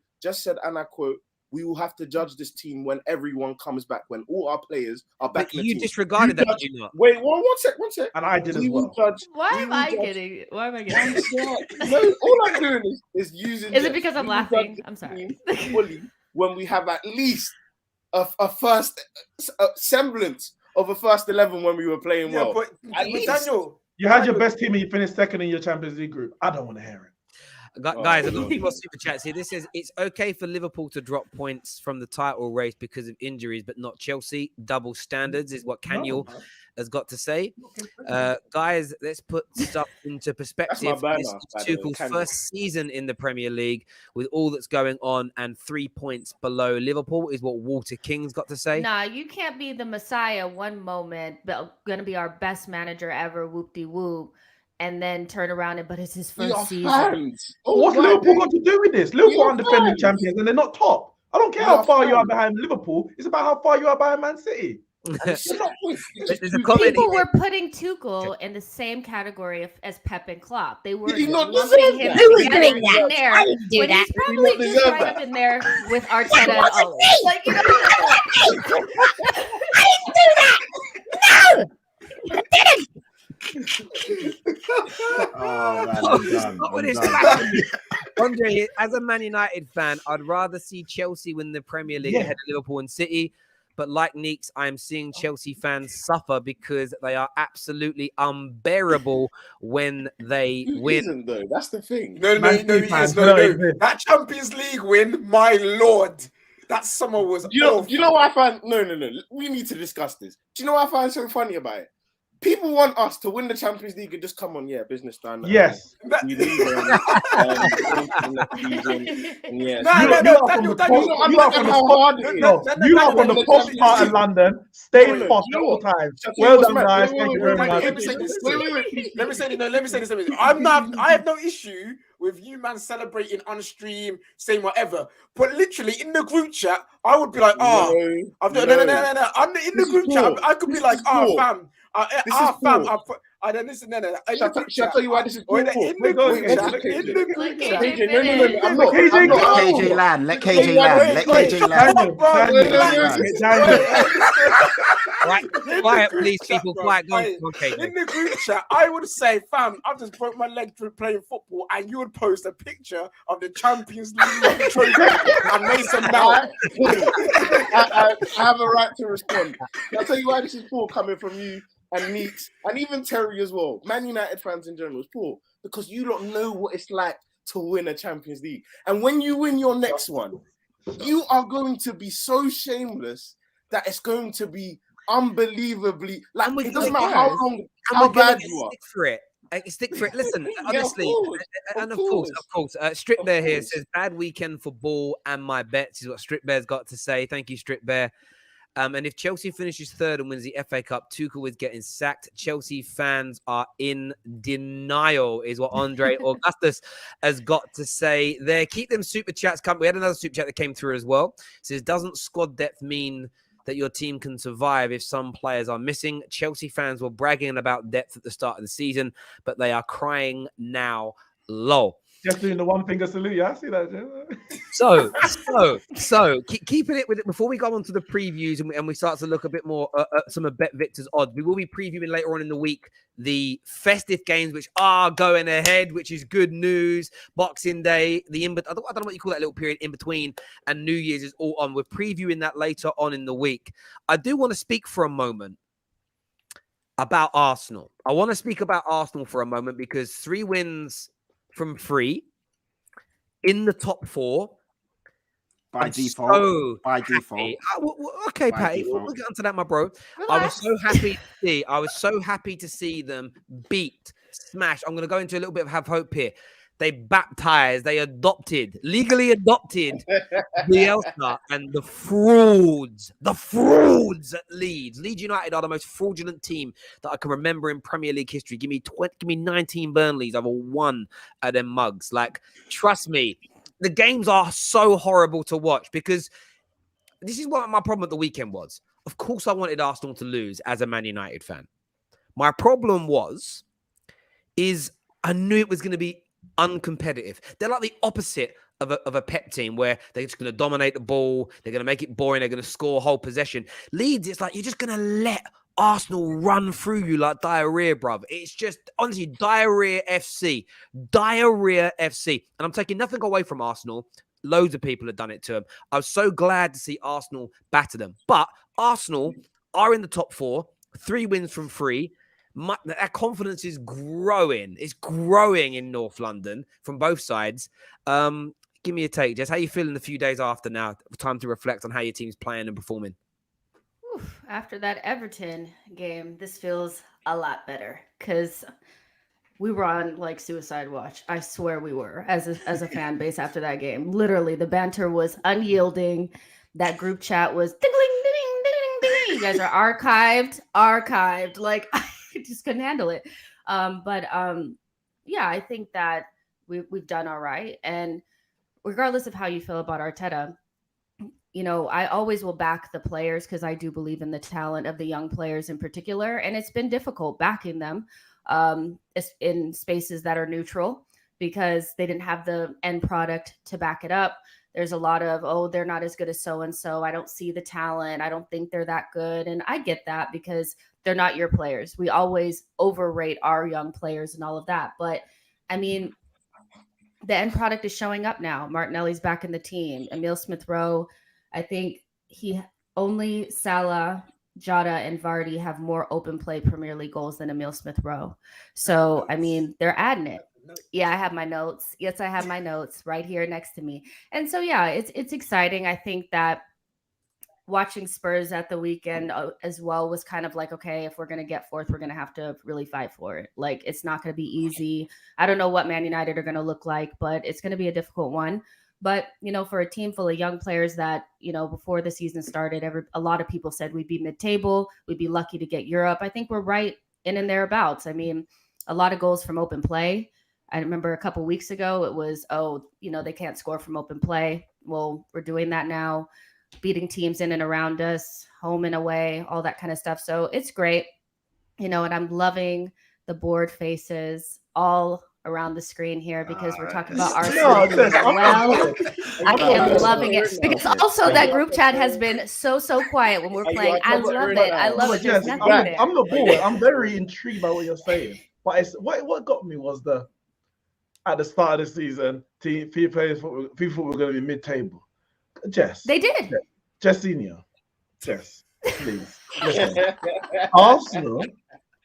S4: we will have to judge this team when everyone comes back, when all our players are back
S1: but
S4: in the
S1: you
S4: team.
S1: Disregarded that, did you not?
S4: Wait, one sec.
S5: And I did as well.
S6: Why am I getting
S4: No, all I'm doing is using.
S6: Is it because I'm laughing? I'm sorry.
S4: Fully, when we have at least a first semblance of a first 11 when we were playing well.
S2: But Daniel,
S5: you had your best team and you finished second in your Champions League group. I don't want to hear it.
S1: Guys, I've got a few more super chats here. This says it's okay for Liverpool to drop points from the title race because of injuries, but not Chelsea. Double standards is what Kanye has got to say. Guys, let's put stuff into perspective. This is Tuchel's first season in the Premier League with all that's going on and 3 points below Liverpool is what Walter King's got to say.
S6: Nah, you can't be the Messiah one moment, but going to be our best manager ever, whoop-de-whoop. And then turn around but it's his first season.
S5: What's Liverpool got to do with this? Liverpool are defending champions and they're not top. I don't care how far you are behind Liverpool. It's about how far you are behind Man City.
S6: People were putting Tuchel in the same category as Pep and Klopp. They were
S4: lumping him
S6: in there. I didn't do that. He's probably just right up in there with Arteta and Ole. Like, you know,
S7: I didn't do that. No, I didn't.
S3: Oh man, I'm done.
S1: Andre, as a Man United fan, I'd rather see Chelsea win the Premier League ahead of Liverpool and City. But like Neeks, I am seeing Chelsea fans suffer because they are absolutely unbearable when they win.
S4: Isn't though? That's the thing.
S2: No. That Champions League win, my lord. That summer was.
S4: You know what I find? No. We need to discuss this. Do you know what I find so funny about it? People want us to win the Champions League and just come on, business done.
S5: Yes.
S4: You laugh
S5: on the posh part of London. Stay posh the whole time. Well done, guys. Thank you very much.
S2: Let me say this. I have no issue with you, man, celebrating on stream, saying whatever. But literally in the group chat, I would be like, no. I'm in the group chat. I could be like, fam. Fam. I don't listen. No.
S4: Shall I tell you why this is cool?
S2: In the group chat.
S3: Let KJ land.
S1: Right, quiet, please, people. Quiet, go on, KJ.
S2: In the group chat, I would say, fam, I just broke my leg through playing football, and you would post a picture of the Champions League trophy and Mason Mount.
S4: I have a right to respond. I'll tell you why this is poor coming from you. And Neeks, and even Terry as well. Man United fans in general is poor because you don't know what it's like to win a Champions League. And when you win your next one, you are going to be so shameless that it's going to be unbelievably like it doesn't matter how bad you are.
S1: Stick for it. Listen, honestly, of course, Strip Bear here says bad weekend for ball and my bets is what Strip Bear's got to say. Thank you, Strip Bear. And if Chelsea finishes third and wins the FA Cup, Tuchel is getting sacked. Chelsea fans are in denial, is what Andre Augustus has got to say there. Keep them super chats coming. We had another super chat that came through as well. It says, doesn't squad depth mean that your team can survive if some players are missing? Chelsea fans were bragging about depth at the start of the season, but they are crying now. Lol.
S5: Just doing the one finger salute. Yeah, I see that, Jeff.
S1: So keeping it with it before we go on to the previews and we start to look a bit more at some of Bet Victor's odds. We will be previewing later on in the week the festive games which are going ahead, which is good news. Boxing Day, I don't know what you call that little period in between, and New Year's is all on. We're previewing that later on in the week. I do want to speak for a moment about Arsenal. I want to speak about Arsenal for a moment because 3 wins from 3 in the top 4.
S3: By default. By default.
S1: Okay,
S3: By
S1: Patty,
S3: default.
S1: we'll get onto that, my bro.
S6: Relax.
S1: I was so happy to see them beat, smash. I'm going to go into a little bit of have hope here. They baptized, they legally adopted Bielsa and the frauds at Leeds. Leeds United are the most fraudulent team that I can remember in Premier League history. Give me 19 Burnleys over 1 of them mugs. Like, trust me, the games are so horrible to watch because this is what my problem at the weekend was. Of course, I wanted Arsenal to lose as a Man United fan. My problem is I knew it was going to be uncompetitive. They're like the opposite of a Pep team where they're just going to dominate the ball. They're going to make it boring. They're going to score whole possession. Leeds, it's like you're just going to let Arsenal run through you like diarrhea, bruv. It's just, honestly, diarrhea FC. Diarrhea FC. And I'm taking nothing away from Arsenal. Loads of people have done it to them. I was so glad to see Arsenal batter them. But Arsenal are in the top 4. 3 wins from 3. That confidence is growing. It's growing in North London from both sides. Give me a take, Jess. How are you feeling a few days after now? Time to reflect on how your team's playing and performing.
S6: After that Everton game, this feels a lot better because we were on like suicide watch. I swear we were as a fan base after that game. Literally, the banter was unyielding. That group chat was ding, ding, ding, ding, ding. You guys are archived. Like, I just couldn't handle it. Yeah, I think that we've done all right. And regardless of how you feel about Arteta, you know, I always will back the players because I do believe in the talent of the young players in particular. And it's been difficult backing them in spaces that are neutral because they didn't have the end product to back it up. There's a lot of, oh, they're not as good as so-and-so. I don't see the talent. I don't think they're that good. And I get that because they're not your players. We always overrate our young players and all of that. But, I mean, the end product is showing up now. Martinelli's back in the team. Emile Smith-Rowe, I think only Salah, Jota, and Vardy have more open play Premier League goals than Emile Smith-Rowe. So, I mean, they're adding it. Yeah, I have my notes. Yes, I have my notes right here next to me. And so, yeah, it's exciting. I think that watching Spurs at the weekend as well was kind of like, okay, if we're going to get 4th, we're going to have to really fight for it. Like, it's not going to be easy. I don't know what Man United are going to look like, but it's going to be a difficult one. But, you know, for a team full of young players that, you know, before the season started, a lot of people said we'd be mid-table, we'd be lucky to get Europe. I think we're right in and thereabouts. I mean, a lot of goals from open play. I remember a couple weeks ago, it was, oh, you know, they can't score from open play. Well, we're doing that now, beating teams in and around us, home and away, all that kind of stuff. So it's great, you know, and I'm loving the board faces all around the screen here because we're talking about Arsenal. Well, I am loving it because also that group chat has been so quiet when we're playing. I love it. I love it. There's nothing there.
S5: I'm not bored. I'm very intrigued by what you're saying. But what got me was at the start of the season, people thought were going to be mid-table. Jess.
S6: They did.
S5: Jess Senior. Jess, please. Listen.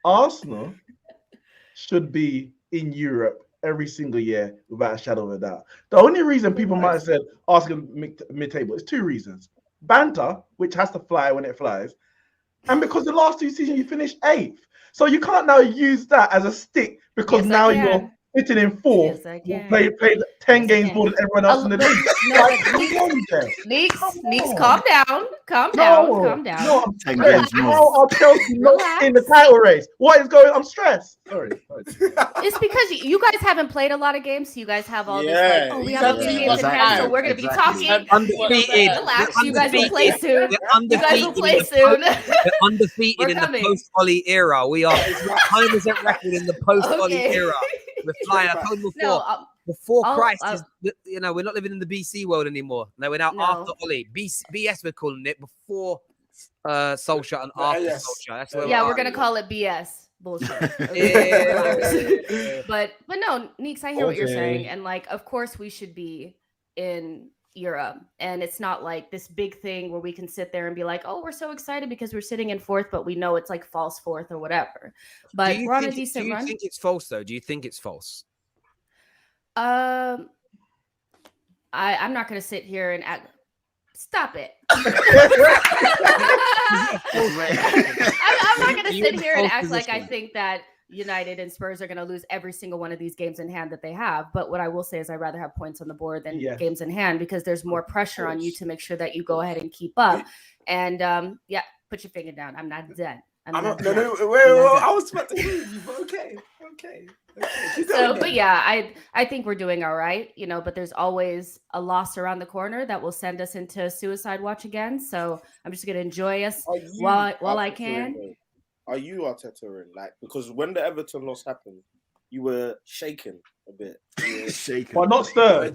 S5: Arsenal should be in Europe every single year without a shadow of a doubt. The only reason people might have said Arsenal mid-table is 2 reasons. Banter, which has to fly when it flies, and because the last 2 seasons you finished 8th. So you can't now use that as a stick because now you're sitting in 4th, played 10 games more than everyone else in the league.
S6: Neeks, calm down. Calm down.
S5: No, I'm stressed. How are Chelsea not in the title race? What is going on? I'm stressed. Sorry.
S6: It's because you guys haven't played a lot of games, so you guys have all this like, oh, we have a few games in hand, so we're going to be talking.
S1: Undefeated.
S6: Relax, you guys will play soon.
S1: They're undefeated in the post-Ollie era. We are 100% record in the post-Ollie era. We're flying. I told you before. before
S6: Oh,
S1: Christ is, you know, we're not living in the BC world anymore. No, we're now
S6: No.
S1: after Ollie. BS we're calling it, before Solskjaer and after
S2: yes.
S1: Solskjaer. That's where
S6: Yeah,
S1: we're
S6: we're gonna
S1: at.
S6: call it BS bullshit.
S1: Yeah.
S6: but no, Neeks, I hear what you're
S5: OJ.
S6: saying, and like, of course, we should be in Europe, and it's not like this big thing where we can sit there and be like, oh, we're so excited because we're sitting in fourth, but we know it's like false fourth or whatever. But we're on a decent
S1: do you
S6: run.
S1: think it's false though? Do you think it's false?
S6: I'm not gonna sit here and act. Stop it. I'm not going to sit here and act like I think that United and Spurs are going to lose every single one of these games in hand that they have. But what I will say is I'd rather have points on the board than games in hand, because there's more pressure on you to make sure that you go ahead and keep up. And yeah, put your finger down. I'm not done.
S2: Wait, I was about to move you, but okay.
S6: So, but yeah, I think we're doing all right, you know, but there's always a loss around the corner that will send us into suicide watch again. So I'm just going to enjoy us while I can.
S4: Are you Arteta in? Like, because when the Everton loss happened, you were shaking a bit.
S3: Shaking.
S5: But not stirred.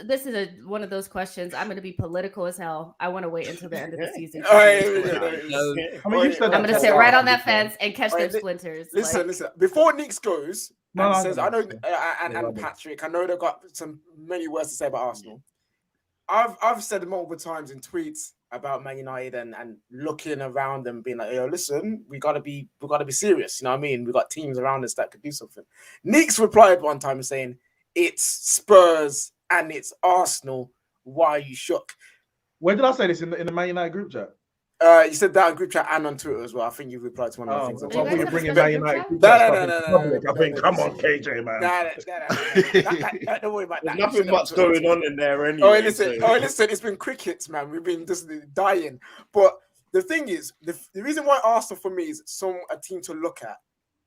S6: This is one of those questions. I'm going to be political as hell. I want to wait until the end of the season.
S5: I'm going
S6: to sit right on that fence and catch them splinters.
S2: Listen. Before Nix goes, says, I know, and
S5: Yeah,
S2: Patrick, I know they've got many words to say about Arsenal. I've said multiple times in tweets about Man United and looking around and being like, yo, listen, we gotta be serious. You know what I mean? We got teams around us that could do something. Nix replied one time saying, it's Spurs and it's Arsenal. Why are you shook?
S5: Where did I say this in the Man United group chat?
S2: You said that in group chat and on Twitter as well. I think you replied to one of the things.
S5: I thought you were bringing
S6: Man
S5: Man United group
S2: No.
S5: chat. I think, come on, KJ, man.
S2: Don't worry about that.
S4: There's nothing much going on in there anyway.
S2: Listen, it's been crickets, man. We've been just dying. But the thing is, the reason why Arsenal for me is a team to look at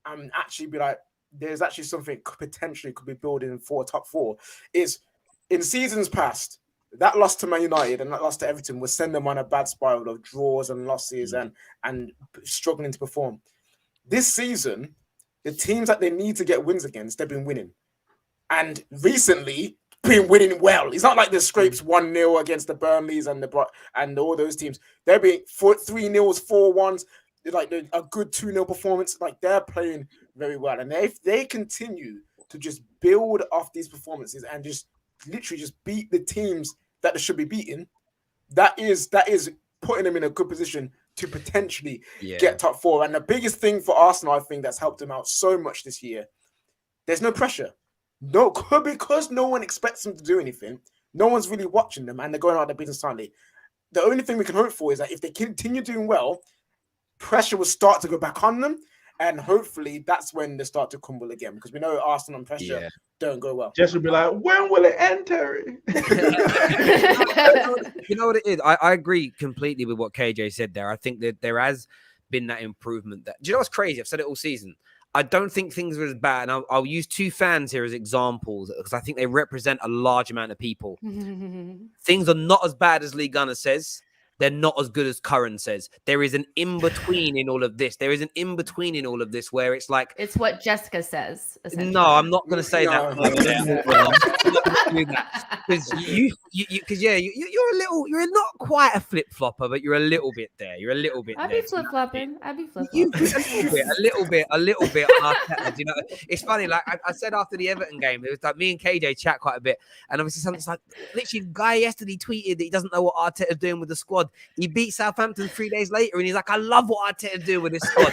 S2: and actually be like, there's actually something potentially could be building for top four is in seasons past. That loss to Man United and that loss to Everton was send them on a bad spiral of draws and losses and struggling to perform. This season, the teams that they need to get wins against, they've been winning. And recently, been winning well. It's not like the scrapes 1-0 against the Burnleys and all those teams. They're being 3-0s, 4-1s, like a good 2-0 performance. Like they're playing very well. And if they continue to just build off these performances and just literally just beat the teams that they should be beating, that is putting them in a good position to potentially get top four. And the biggest thing for Arsenal, I think, that's helped them out so much this year, there's no pressure. No, because no one expects them to do anything. No one's really watching them, and they're going out their business timely. The only thing we can hope for is that if they continue doing well, pressure will start to go back on them. And hopefully that's when they start to crumble again, because we know Arsenal and pressure don't go well.
S5: Jess will be like, when will it end, Terry?
S1: You know what it is? I agree completely with what KJ said there. I think that there has been that improvement. Do you know what's crazy? I've said it all season. I don't think things are as bad. And I'll use two fans here as examples because I think they represent a large amount of people. Things are not as bad as Lee Gunner says. They're not as good as Curran says. There is an in-between in all of this. There is an in-between in all of this where it's like...
S6: It's what Jessica says.
S1: No, I'm not going to say that. Because you're not quite a flip-flopper, but you're a little bit there. You're a little bit
S6: I'd
S1: there.
S6: be flip-flopping.
S1: A little bit. You know, it's funny. Like I said after the Everton game, it was like me and KJ chat quite a bit. And obviously something's like, literally, guy yesterday tweeted that he doesn't know what Arteta's doing with the squad. He beat Southampton 3 days later, and he's like, I love what Arteta's doing with his squad.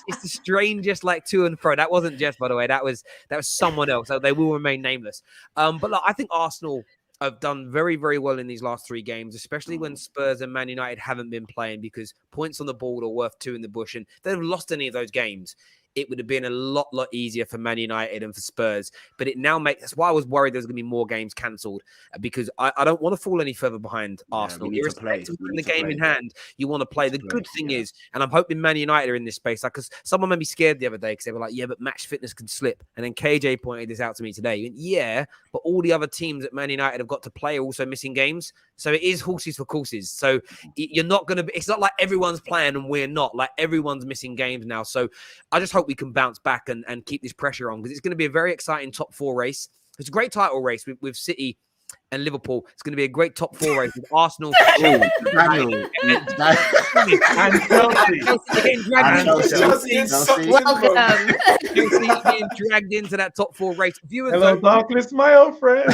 S1: It's the strangest like to and fro. That wasn't Jeff, by the way. That was someone else. So they will remain nameless. But look, I think Arsenal have done very, very well in these last 3 games, especially when Spurs and Man United haven't been playing, because points on the board are worth 2 in the bush, and they've lost any of those games. it would have been a lot easier for Man United and for Spurs. But it now makes, that's why I was worried there was going to be more games cancelled, because I don't want to fall any further behind Arsenal.
S3: we need to play.
S1: Irrespective
S3: We
S1: of
S3: need
S1: the
S3: to
S1: game
S3: play.
S1: in hand, you want to play. The
S3: to
S1: good
S3: play,
S1: thing
S3: yeah.
S1: is, and I'm hoping Man United are in this space, like, because someone made me scared the other day because they were like, yeah, but match fitness can slip. And then KJ pointed this out to me today. He went, yeah, but all the other teams that Man United have got to play are also missing games. So it is horses for courses. So you're not going to be, it's not like everyone's playing and we're not. Like, everyone's missing games now. So I just hope we can bounce back and keep this pressure on, because it's going to be a very exciting top 4 race. It's a great title race with City and Liverpool. It's going to be a great top 4 race with Arsenal.
S3: Daniel.
S5: And Chelsea.
S2: Chelsea is sucked in, bro.
S6: Welcome.
S1: Chelsea being dragged into that top 4 race. Viewers,
S5: Hello, darkness, my old friend.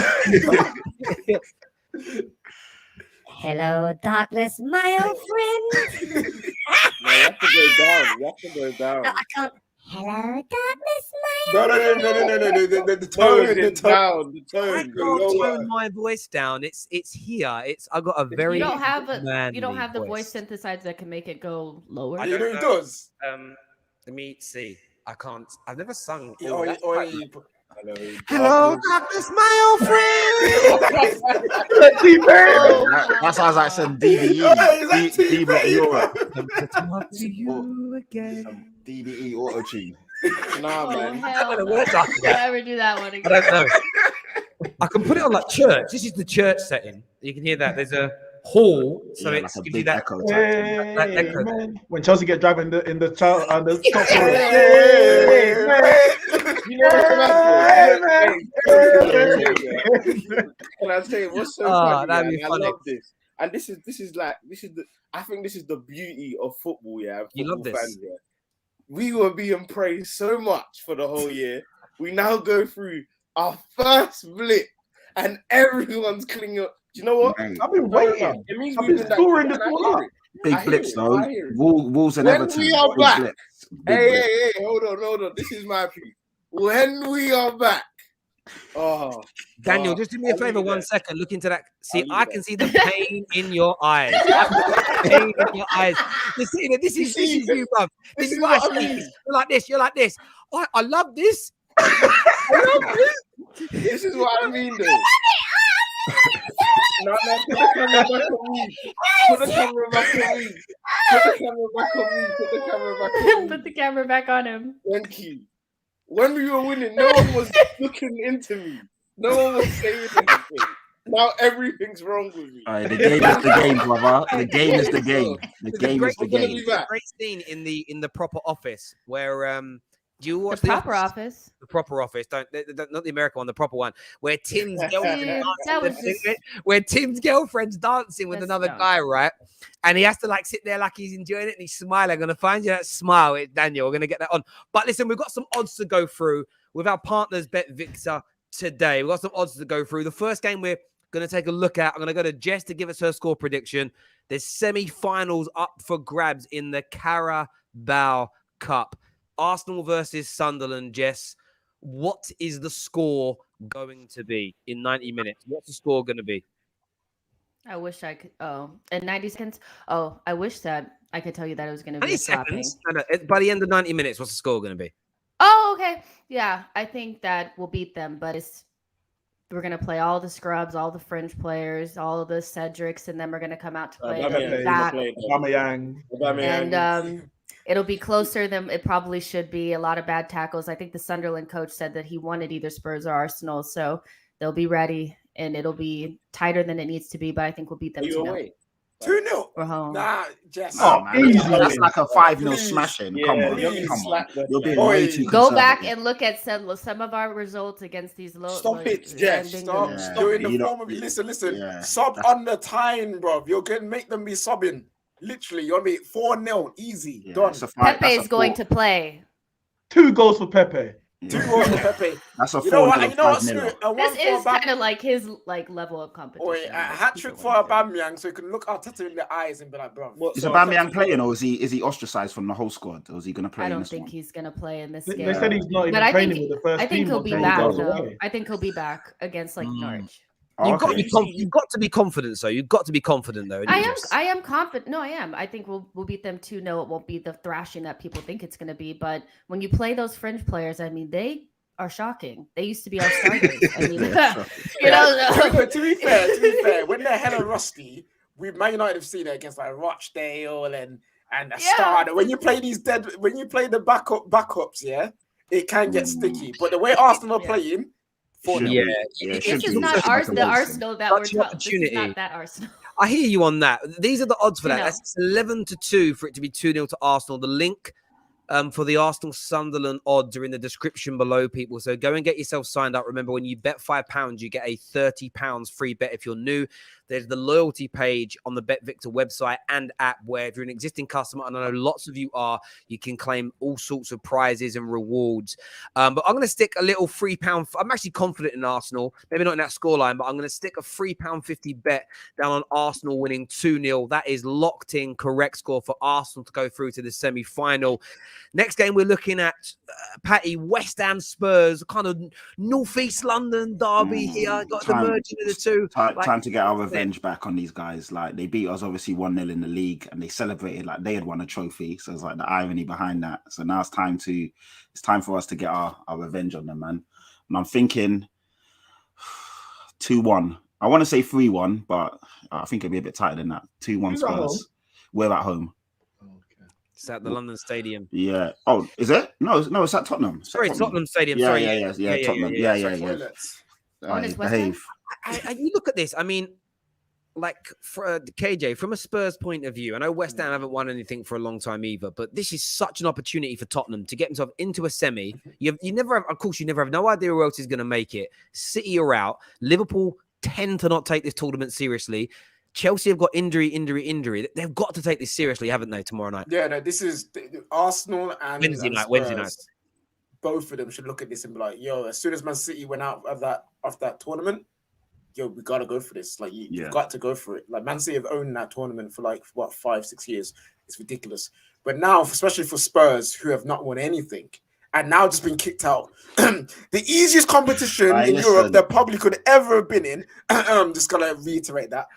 S7: Hello, darkness, my old friend.
S4: No, you have to go down. You have to go down.
S7: No, I can't. Hello, darkness, my
S2: No. The tone,
S4: Tone
S2: the
S4: it
S2: tone.
S4: down. The
S1: I
S4: tone.
S1: can't tone my voice down. It's here. I got a very
S6: You don't have the
S1: manly
S6: voice synthesizer that can make it go lower.
S1: I
S2: You know
S1: don't
S2: he
S1: know.
S2: does.
S1: Let me see. I can't. I've never sung.
S2: Oh,
S1: that's
S2: oh,
S1: quite-
S3: Hello,
S1: darkness, my old friend.
S3: That sounds like some DBE. DBE Europe.
S1: Talk to you again.
S3: Some DBE auto tune.
S4: Nah,
S6: Oh,
S4: man.
S6: hell
S1: don't know
S6: no.
S1: what I'm talking
S6: Don't
S1: about.
S6: ever do that one
S1: I
S6: again.
S1: don't know. I can put it on like church. This is the church setting. You can hear that. There's a hall, so
S3: Yeah,
S1: it
S3: like a
S1: gives you
S3: big
S1: that.
S3: echo type thing.
S1: That echo.
S5: Man. When Chelsea get dragged in the top four.
S4: You know what Can I say what's so funny?
S1: that'd be
S4: Yeah,
S1: funny.
S4: I love this. And this is the I think this is the beauty of football, yeah.
S1: You love
S4: Football
S1: this.
S4: fans, yeah. We were being praised so much for the whole year. We now go through our first blip and everyone's clinging up. Do you know what?
S3: Mate,
S5: I've been waiting.
S4: It means
S5: I've
S4: we've
S5: been
S4: been that
S5: scoring
S4: good,
S5: this
S4: and I
S5: all
S4: hear
S5: up.
S4: it.
S3: big
S4: I hear
S3: blips
S4: it,
S3: though.
S4: I hear it.
S3: Wolves and
S4: When
S3: Everton.
S4: we are
S3: big
S4: back-
S3: blips. Big
S4: Hey,
S3: blips.
S4: hey, hold on. This is my piece. When we are back. Oh,
S1: Daniel, just do me a
S4: I'll leave
S1: favor
S4: it
S1: 1
S4: there.
S1: second. Look into that. See,
S4: I'll leave
S1: I
S4: it
S1: can see the pain in your eyes. I can see the pain in your eyes. You see that this is you, bro. This is what I see. You're like this. You're like this. Oh, I love this.
S4: This is what I mean, though. No, put the camera back on me. Put the camera back on me. Put the camera back on me. Put the camera back on me.
S6: Put the camera back on him.
S4: Thank you. When we were winning, no one was looking into me. No one was saying anything. Now everything's wrong with me.
S3: Alright, the game is the game, brother. The game is the game. The
S1: There's a
S3: game is the
S4: We're gonna
S3: game.
S4: be back.
S1: Great scene in the proper office where do you
S6: The
S1: watch
S6: proper
S1: Office?
S6: office.
S1: The proper office, not the American one, the proper one, where Tim's girlfriend
S6: Yeah,
S1: dancing
S6: that was
S1: with-
S6: just-
S1: where Tim's girlfriend's dancing with
S6: That's
S1: another
S6: dumb.
S1: guy, right? And he has to like sit there like he's enjoying it and he's smiling. I'm gonna find you that smile, Daniel. We're gonna get that on. But listen, we've got some odds to go through with our partners Bet Victor today. We've got some odds to go through. The first game we're gonna take a look at. I'm gonna go to Jess to give us her score prediction. There's semi-finals up for grabs in the Carabao Cup. Arsenal versus Sunderland, Jess. What is the score going to be in 90 minutes? What's the score going to be?
S6: I wish I could. Oh, in 90 seconds. Oh, I wish that I could tell you that it was going to be
S1: 90
S6: a slapping.
S1: seconds? No, by the end of 90 minutes, what's the score going to be?
S6: Oh, okay. Yeah, I think that we'll beat them, but we're going to play all the scrubs, all the fringe players, all the Cedrics, and then we're going to come out to play them back.
S5: Aubameyang.
S6: And it'll be closer than it probably should be. A lot of bad tackles. I think the Sunderland coach said that he wanted either Spurs or Arsenal, so they'll be ready, and it'll be tighter than it needs to be, but I think we'll beat them 2-0.
S2: 2-0.
S6: We're home.
S2: Nah, Jess.
S3: Oh, man.
S5: easy.
S3: That's like a 5-0
S2: Please.
S3: smashing.
S4: Yeah,
S3: Come on.
S4: please.
S3: Come on.
S4: Slap the-
S3: You're being
S2: Boy,
S3: way too
S6: Go back
S3: conservative.
S6: and look at some of our results against these low.
S4: Stop it, Jess.
S2: Stop.
S3: Yeah,
S2: You're in the
S3: you know-
S2: form of listen.
S3: Yeah,
S2: Sub
S3: that's-
S2: under time, bro. You're gonna make them be subbing. Literally, you're gonna be 4-0, easy,
S3: Yeah,
S2: done.
S3: it's a five-
S6: Pepe
S3: that's
S6: is
S3: a
S6: going
S3: four.
S6: to play.
S5: 2 goals for Pepe.
S2: 2 goals for Pepe.
S3: That's a
S2: You know what?
S3: 4-0,
S2: You know what?
S3: 5-0.
S2: Screw it.
S6: This is kind of like his level of competition.
S2: Boy, a hat trick for Aubameyang, so you can look Arteta in the eyes and be like, bro.
S3: Is Aubameyang playing, or is he ostracized from the whole squad, or is he going to play
S6: I
S3: in
S6: don't
S3: this
S6: think
S3: one?
S6: he's going to play in this
S5: They
S6: game.
S5: said he's not even
S6: But I
S5: training
S6: think
S5: with the first
S6: I think
S5: team
S6: he'll be
S5: until he
S6: back
S5: goes
S6: though.
S5: away.
S6: I think he'll be back against like Norwich.
S3: Oh,
S1: You've got to
S3: okay.
S1: be you've got to be confident, so you've got to be confident though.
S6: I am confident. No, I am. I think we'll beat them 2-0. It won't be the thrashing that people think it's going to be. But when you play those fringe players, I mean, they are shocking. They used to be our starters. I mean,
S2: To be fair, when they're hella rusty, Man United have seen it against like Rochdale and Astada. When you play the backups, yeah, it can get sticky. But the way Arsenal are playing,
S6: this is not the Arsenal that we're talking. This is not that Arsenal.
S1: I hear you on that. These are the odds for that. That's 11-2 for it to be 2-0 to Arsenal. The link for the Arsenal Sunderland odds are in the description below, people. So go and get yourself signed up. Remember, when you bet £5, you get a £30 free bet if you're new. There's the loyalty page on the BetVictor website and app where if you're an existing customer, and I know lots of you are, you can claim all sorts of prizes and rewards. But I'm going to stick a little £3. I'm actually confident in Arsenal. Maybe not in that scoreline, but I'm going to stick a £3.50 bet down on Arsenal winning 2-0. That is locked in, correct score for Arsenal to go through to the semi-final. Next game, we're looking at, Patty, West Ham Spurs, kind of northeast London derby here. Got the merging of the two.
S3: Time to get our revenge back on these guys. Like, they beat us obviously 1-0 in the league, and they celebrated like they had won a trophy. So it's like the irony behind that. So now it's time for us to get our revenge on them, man. And I'm thinking 2-1. I want to say 3-1, but I think it'll be a bit tighter than that. 2-1 Spurs. We're at home.
S1: It's at the London Stadium.
S3: Yeah. Oh, is it? No, it's at Tottenham.
S1: Sorry, Tottenham Stadium.
S3: Yeah,
S1: Sorry.
S3: Yeah, Tottenham. Yeah.
S6: Behave.
S1: You look at this. I mean, like, for KJ, from a Spurs point of view, I know West Ham haven't won anything for a long time either, but this is such an opportunity for Tottenham to get himself into a semi. You never have, of course, you never have no idea who else is going to make it. City are out. Liverpool tend to not take this tournament seriously. Chelsea have got injury. They've got to take this seriously, haven't they, tomorrow night?
S2: Yeah, no, this is Arsenal and
S1: Wednesday night.
S2: Both of them should look at this and be like, yo, as soon as Man City went out of that tournament, yo, we got to go for this. Like, you've got to go for it. Like, Man City have owned that tournament for like, 5-6 years. It's ridiculous. But now, especially for Spurs, who have not won anything, and now just been kicked out. The easiest competition in Europe that probably could ever have been in. I'm just gonna reiterate that.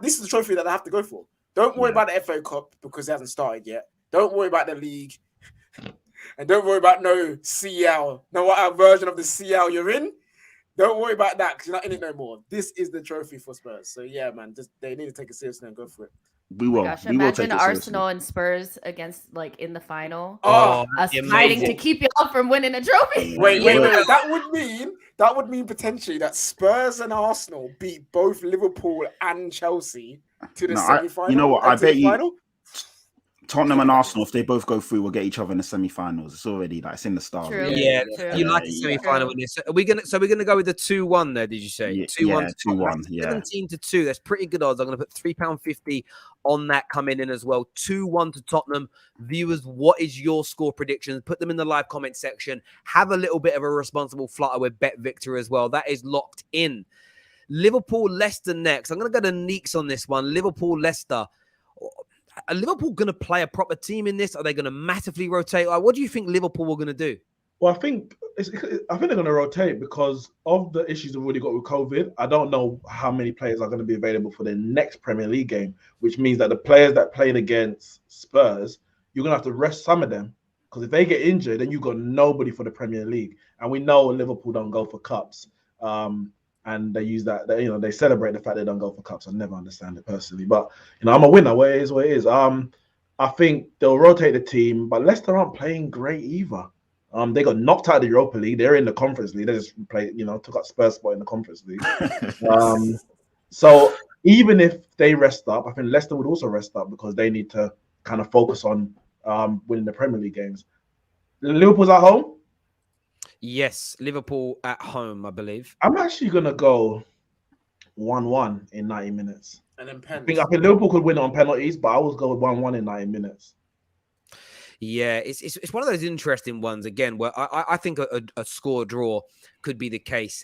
S2: This is the trophy that they have to go for. Don't worry about the FA Cup because it hasn't started yet. Don't worry about the league. And don't worry about no CL, no whatever version of the CL you're in. Don't worry about that because you're not in it no more. This is the trophy for Spurs. So yeah, man, they need to take it seriously and go for it.
S3: We will.
S6: Gosh,
S3: we will take
S6: imagine
S3: it
S6: Arsenal and Spurs against, like, in the final.
S2: Oh,
S6: us fighting to keep y'all from winning a trophy.
S2: Wait. That would mean potentially that Spurs and Arsenal beat both Liverpool and Chelsea to the semi-final.
S3: You know what? I bet you Tottenham and Arsenal, if they both go through, will get each other in the semi-finals. It's already like it's in the stars.
S1: Yeah, you like the semi-final in this. We're gonna go with the 2-1 there. Did you say 2-1?
S3: 2-1. Yeah,
S1: 17-2. That's pretty good odds. I'm gonna put £3.50 on that coming in as well. 2-1 to Tottenham. Viewers, what is your score predictions? Put them in the live comment section. Have a little bit of a responsible flutter with BetVictor as well. That is locked in. Liverpool Leicester next. I'm gonna go to Neeks on this one. Liverpool Leicester. Are Liverpool going to play a proper team in this? Are they going to massively rotate? What do you think Liverpool are going to do?
S5: Well, I think they're going to rotate because of the issues they've already got with COVID. I don't know how many players are going to be available for their next Premier League game, which means that the players that played against Spurs, you're going to have to rest some of them because if they get injured, then you've got nobody for the Premier League. And we know Liverpool don't go for cups. And they use that, they celebrate the fact they don't go for cups. I never understand it personally, but I'm a winner. Where it is, where it is. I think they'll rotate the team, but Leicester aren't playing great either. They got knocked out of the Europa League. They're in the Conference League. They just played, took out Spurs spot in the Conference League. So even if they rest up, I think Leicester would also rest up because they need to kind of focus on winning the Premier League games. Liverpool's at home.
S1: Yes, Liverpool at home, I believe.
S5: I'm actually going to go 1-1 in 90 minutes.
S2: And then
S5: I think Liverpool could win it on penalties, but I will go 1-1 in 90 minutes.
S1: Yeah, it's one of those interesting ones, again, where I think a score draw could be the case.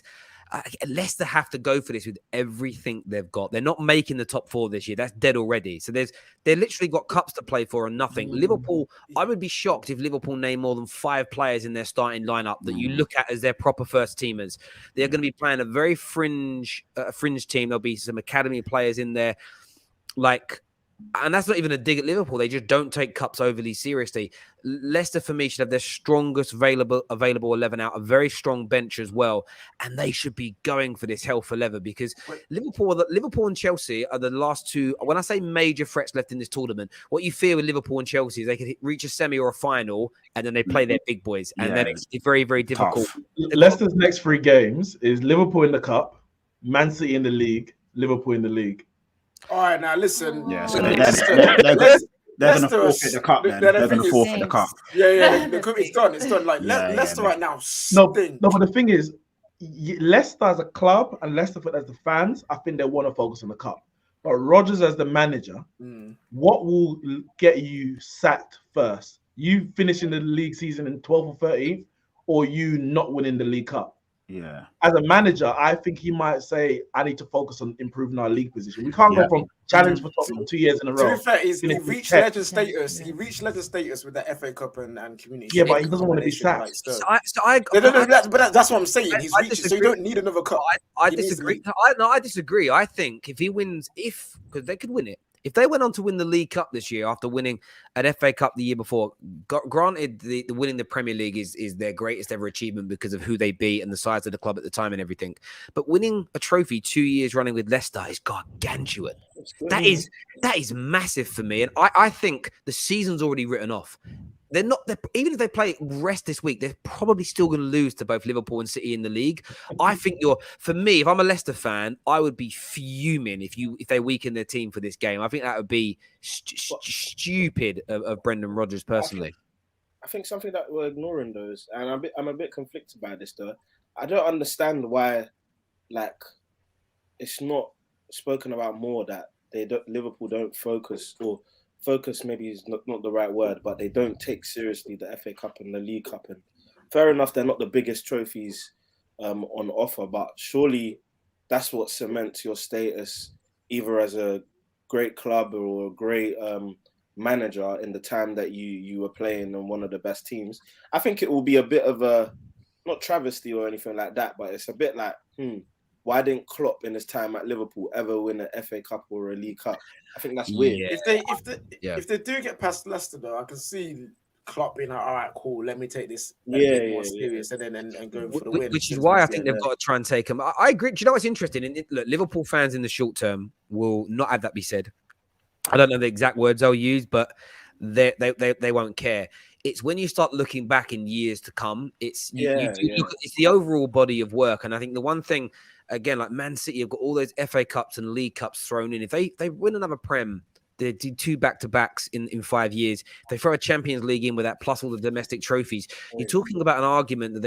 S1: Leicester have to go for this with everything they've got. They're not making the top 4 this year. That's dead already. So they're literally got cups to play for and nothing. Liverpool, I would be shocked if Liverpool name more than 5 players in their starting lineup that you look at as their proper first teamers. They're going to be playing a very fringe team. There'll be some academy players in there, and that's not even a dig at Liverpool. They just don't take cups overly seriously. Leicester, for me, should have their strongest available 11 out, a very strong bench as well. And they should be going for this hell for leather because Liverpool and Chelsea are the last 2. When I say major threats left in this tournament, what you fear with Liverpool and Chelsea is they could reach a semi or a final and then they play their big boys. And then it's very, very difficult.
S5: Leicester's next 3 games is Liverpool in the cup, Man City in the league, Liverpool in the league.
S2: All right, now listen.
S3: Yeah, so they're going to forfeit the cup. Then they're going to forfeit the cup.
S2: Yeah. It's done. It's done. Leicester right now.
S5: No, but the thing is, Leicester as a club and Leicester as the fans, I think they want to focus on the cup. But Rodgers as the manager, what will get you sacked first? You finishing the league season in 12th or 13th, or you not winning the League Cup?
S3: Yeah.
S5: As a manager, I think he might say, I need to focus on improving our league position. We can't go from challenge for Tottenham 2 years in a row.
S2: To be fair, he reached legend status. He reached legend status with the FA Cup and Community.
S5: Yeah, but he doesn't want to be sacked.
S2: But that's what I'm saying. He's reached it, so you don't need another cup.
S1: I disagree. I disagree. I think if he wins, because they could win it. If they went on to win the League Cup this year after winning an FA Cup the year before, granted, the winning the Premier League is their greatest ever achievement because of who they beat and the size of the club at the time and everything. But winning a trophy 2 years running with Leicester is gargantuan. That is massive for me. And I think the season's already written off. They're not. Even if they play rest this week, they're probably still going to lose to both Liverpool and City in the league. I think for me, if I'm a Leicester fan, I would be fuming if they weaken their team for this game. I think that would be stupid of Brendan Rodgers personally.
S4: I think something that we're ignoring those, and I'm a bit conflicted by this though. I don't understand why, it's not spoken about more that Liverpool don't focus or. Focus maybe is not the right word, but they don't take seriously the FA Cup and the League Cup. And fair enough, they're not the biggest trophies on offer, but surely that's what cements your status either as a great club or a great manager in the time that you were playing on one of the best teams. I think it will be a bit of a, not travesty or anything like that, but it's a bit like, why didn't Klopp in his time at Liverpool ever win an FA Cup or a League Cup? I think that's weird.
S2: Yeah. If they do get past Leicester though, I can see Klopp being like, all right, cool, let me take this a bit more serious and then going for the win.
S1: Which is why I think they've got to try and take them. I agree. Do you know what's interesting? Look, Liverpool fans in the short term will not have that be said. I don't know the exact words I'll use, but they won't care. It's when you start looking back in years to come, it's the overall body of work. And I think the one thing, again, like Man City have got all those FA Cups and League Cups thrown in. If they win another Prem, they do 2 back-to-backs in 5 years. They throw a Champions League in with that, plus all the domestic trophies. You're talking about an argument that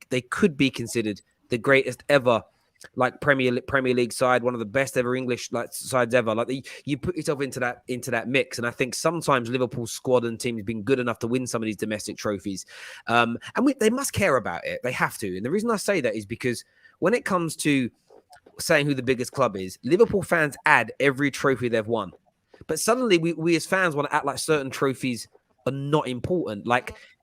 S1: they could be considered the greatest ever, Premier League side, one of the best ever English sides ever. You put yourself into that mix, and I think sometimes Liverpool's squad and team has been good enough to win some of these domestic trophies, and they must care about it. They have to, and the reason I say that is because when it comes to saying who the biggest club is, Liverpool fans add every trophy they've won, but suddenly we as fans want to act like certain trophies are not important.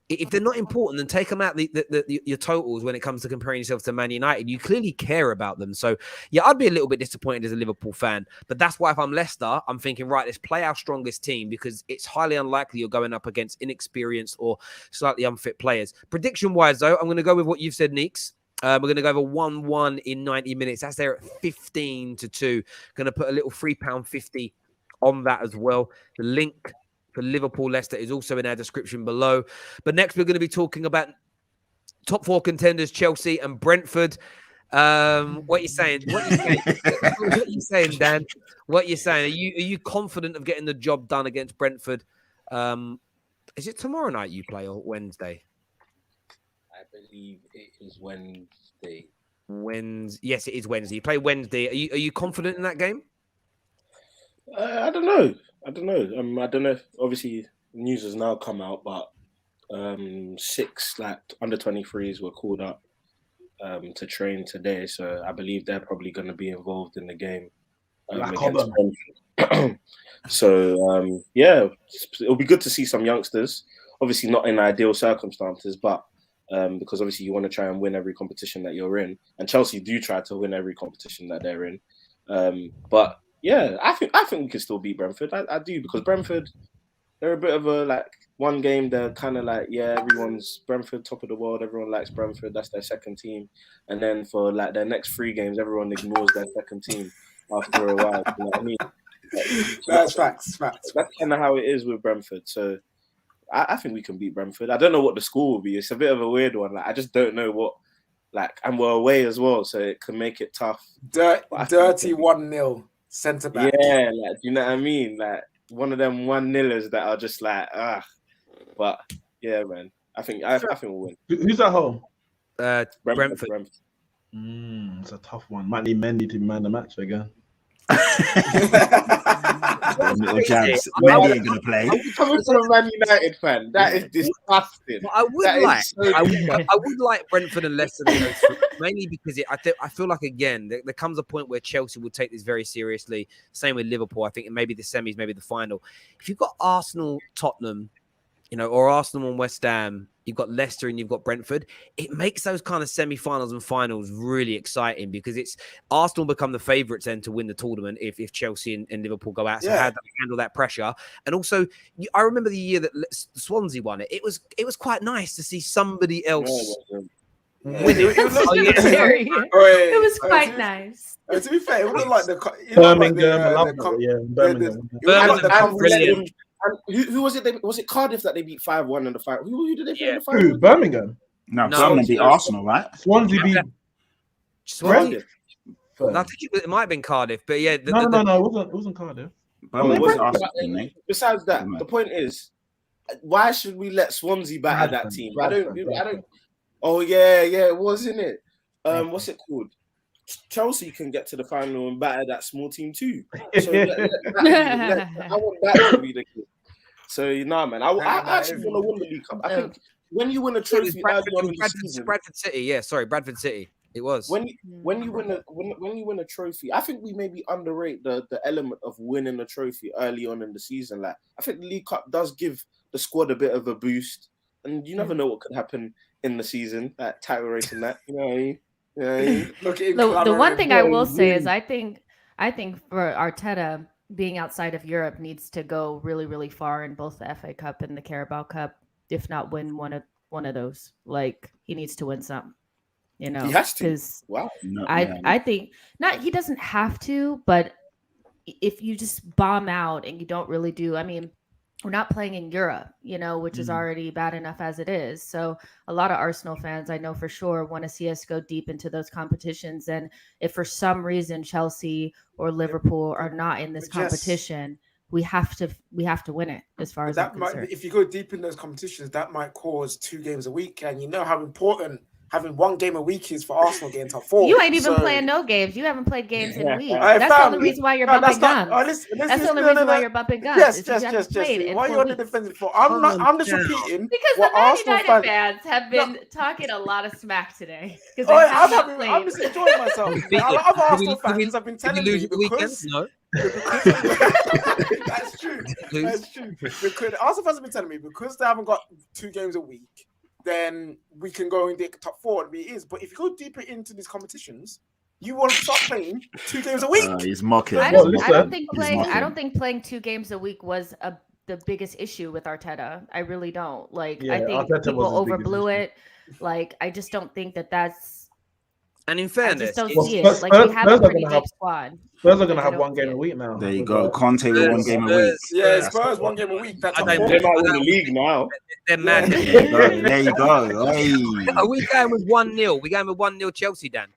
S1: If they're not important, then take them out your totals when it comes to comparing yourself to Man United. You clearly care about them. So, yeah, I'd be a little bit disappointed as a Liverpool fan. But that's why if I'm Leicester, I'm thinking, right, let's play our strongest team because it's highly unlikely you're going up against inexperienced or slightly unfit players. Prediction-wise, though, I'm going to go with what you've said, Neeks. We're going to go over 1-1 in 90 minutes. That's there at 15-2. Going to put a little £3.50 on that as well. The link for Liverpool Leicester is also in our description below. But next, we're going to be talking about top 4 contenders, Chelsea and Brentford. What are you saying? What are you saying, Dan? What are you saying? Are you confident of getting the job done against Brentford? Is it tomorrow night you play or Wednesday?
S8: I believe it is Wednesday.
S1: Yes, it is Wednesday. You play Wednesday. Are you confident in that game?
S4: I don't know. I don't know. Obviously, news has now come out, but 6 under 23s were called up. to train today, so I believe they're probably going to be involved in the game against
S5: Cobham.
S4: Brentford. So yeah, it'll be good to see some youngsters. Obviously, not in ideal circumstances, but because obviously you want to try and win every competition that you're in, and Chelsea do try to win every competition that they're in. But yeah, I think we can still beat Brentford. I do, because Brentford, they're a bit of a like one game. They're kind of like, yeah, everyone's Brentford top of the world. Everyone likes Brentford. That's their second team. And then for like their next 3 games, everyone ignores their second team after a while. You know what I mean?
S2: That's facts.
S4: That's kind of how it is with Brentford. So I think we can beat Brentford. I don't know what the score will be. It's a bit of a weird one. Like, I just don't know what. Like, and we're away as well, so it can make it tough.
S2: Dirty 1-0 centre back.
S4: Yeah, like, you know what I mean? Like one of them 1-0ers that are just like, But yeah, man, I think we'll win.
S5: Who's at home?
S1: Brentford.
S5: It's a tough one. Might need Mendy to man the match again.
S3: Little jabs. Mendy ain't gonna play.
S4: I'm coming from a Man United fan. That is disgusting.
S1: I would like Brentford and Leicester to go through, mainly because I feel like, again, there comes a point where Chelsea will take this very seriously. Same with Liverpool. I think maybe the semis, maybe the final. If you've got Arsenal, Tottenham, or Arsenal and West Ham, you've got Leicester and you've got Brentford, it makes those kind of semi-finals and finals really exciting, because it's Arsenal become the favourites then to win the tournament if Chelsea and Liverpool go out. So how do they handle that pressure? And also, I remember the year that Swansea won it. It was quite nice to see somebody else win it.
S6: It was quite nice.
S2: To be fair, it would look like the
S4: Birmingham. And who was it? Was it Cardiff that they beat 5-1 in the final? Who did they play in the final?
S5: Who? Birmingham.
S3: No, Birmingham beat Arsenal, right?
S5: Swansea beat
S1: Swansea. I think it might have been Cardiff, but yeah.
S5: No, it wasn't Cardiff.
S3: Birmingham was Arsenal.
S4: Besides that, the point is, why should we let Swansea batter that team? I don't. Oh yeah, it was, isn't it? What's it called? Chelsea can get to the final and batter that small team too. So I want that to be the case. So man, I actually want to win the League Cup. I think when you win a trophy,
S1: Bradford City, yeah, sorry, Bradford City. It was
S4: when you win a trophy. I think we maybe underrate the element of winning a trophy early on in the season. Like, I think the League Cup does give the squad a bit of a boost, and you never know what could happen in the season, like title race and that. You know what I mean?
S6: The one thing I will say is I think for Arteta, being outside of Europe needs to go really, really far in both the FA Cup and the Carabao Cup, if not win one of those. Like, he needs to win some. He has to.
S4: Wow.
S6: I think not. He doesn't have to, but if you just bomb out and you don't really do, I mean, we're not playing in Europe, which is already bad enough as it is. So a lot of Arsenal fans, I know for sure, want to see us go deep into those competitions. And if for some reason Chelsea or Liverpool are not in this competition, we have to win it. As far as I'm concerned,
S2: if you go deep in those competitions, that might cause 2 games a week, and you know how important having 1 game a week is for Arsenal getting top 4.
S6: You ain't even playing no games. You haven't played games in weeks. That's the only reason why you're bumping guns. That's the only reason why you're bumping guns.
S2: Yes. Why are you on the defensive for? I'm just repeating.
S6: Because the Man United fans have been talking a lot of smack today.
S2: I'm just enjoying myself. Other Arsenal fans have been telling me because... No. That's true. Because Arsenal fans have been telling me because they haven't got 2 games a week, then we can go in the top 4. It is. But if you go deeper into these competitions, you want to start playing 2 games a week.
S3: He's mocking.
S6: I don't think playing 2 games a week was the biggest issue with Arteta. I really don't. I think Arteta people overblew it. I just don't think that's.
S1: And in fairness,
S6: I just don't see it. We have a pretty deep squad.
S5: Spurs are going to have 1 game a week now.
S3: There you go. Conte with 1 game a week.
S2: Yeah, Spurs 1 game a week. That's
S4: they might win the league now.
S1: They're mad.
S3: There you go. Hey.
S1: Are we going with 1-0? We going with 1-0 Chelsea, Dan?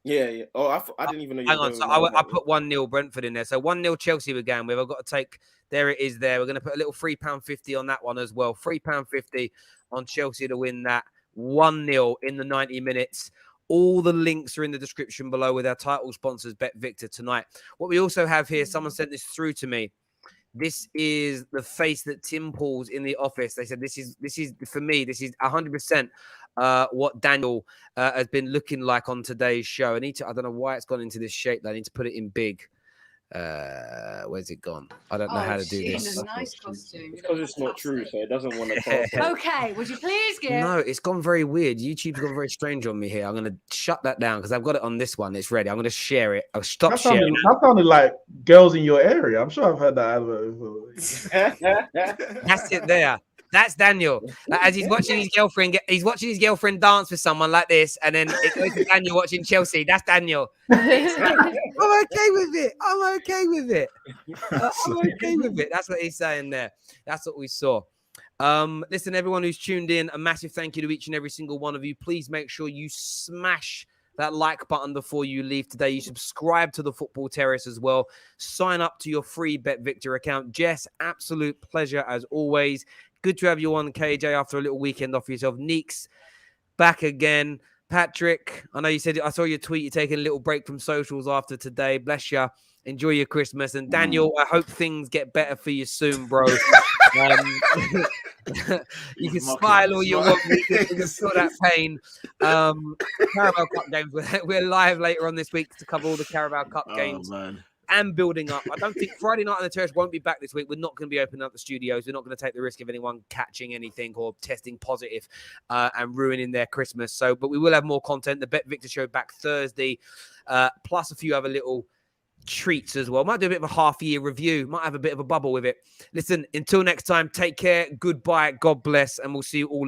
S4: Yeah. Oh, I didn't even know.
S1: Hang on. So I put 1-0 Brentford in there. So 1-0 Chelsea we're going with. I've got to take. There it is. There. We're going to put a little £3.50 on that one as well. £3.50 on Chelsea to win that 1-0 in the 90 minutes. All the links are in the description below with our title sponsors, Bet Victor, tonight. What we also have here, someone sent this through to me. This is the face that Tim pulls in the office. They said, this is for me, this is 100% what Daniel has been looking like on today's show. I don't know why it's gone into this shape. I need to put it in big. Where's it gone? I don't know how to do this.
S9: In a nice costume.
S4: Because it's not true, so it doesn't want to pass.
S9: Okay, would you please give?
S1: No, it's gone very weird. YouTube's gone very strange on me here. I'm going to shut that down because I've got it on this one. It's ready. I'm going to share it. I'll stop sharing.
S5: That sounded like girls in your area. I'm sure I've heard that advert before.
S1: That's it there. That's Daniel. As he's watching his girlfriend, dance with someone like this, and then it goes to Daniel watching Chelsea. That's Daniel. I'm okay with it. I'm okay with it. I'm okay with it. That's what he's saying there. That's what we saw. Listen, everyone who's tuned in, a massive thank you to each and every single one of you. Please make sure you smash that like button before you leave today. You subscribe to the Football Terrace as well. Sign up to your free Bet Victor account. Jess, absolute pleasure as always. Good to have you on, KJ, after a little weekend off yourself. Neeks, back again. Patrick, I know you said, I saw your tweet, you're taking a little break from socials after today. Bless you. Enjoy your Christmas. And Daniel, I hope things get better for you soon, bro. You can smile all you want. You can feel that pain. Carabao Cup games. We're live later on this week to cover all the Carabao Cup games.
S3: Man.
S1: And building up. I don't think Friday Night on the Terrace won't be back this week. We're not going to be opening up the studios. We're not going to take the risk of anyone catching anything or testing positive and ruining their Christmas. So, but we will have more content. The Bet Victor show back Thursday, plus a few other little treats as well. Might do a bit of a half-year review. Might have a bit of a bubble with it. Listen, until next time, take care. Goodbye. God bless. And we'll see you all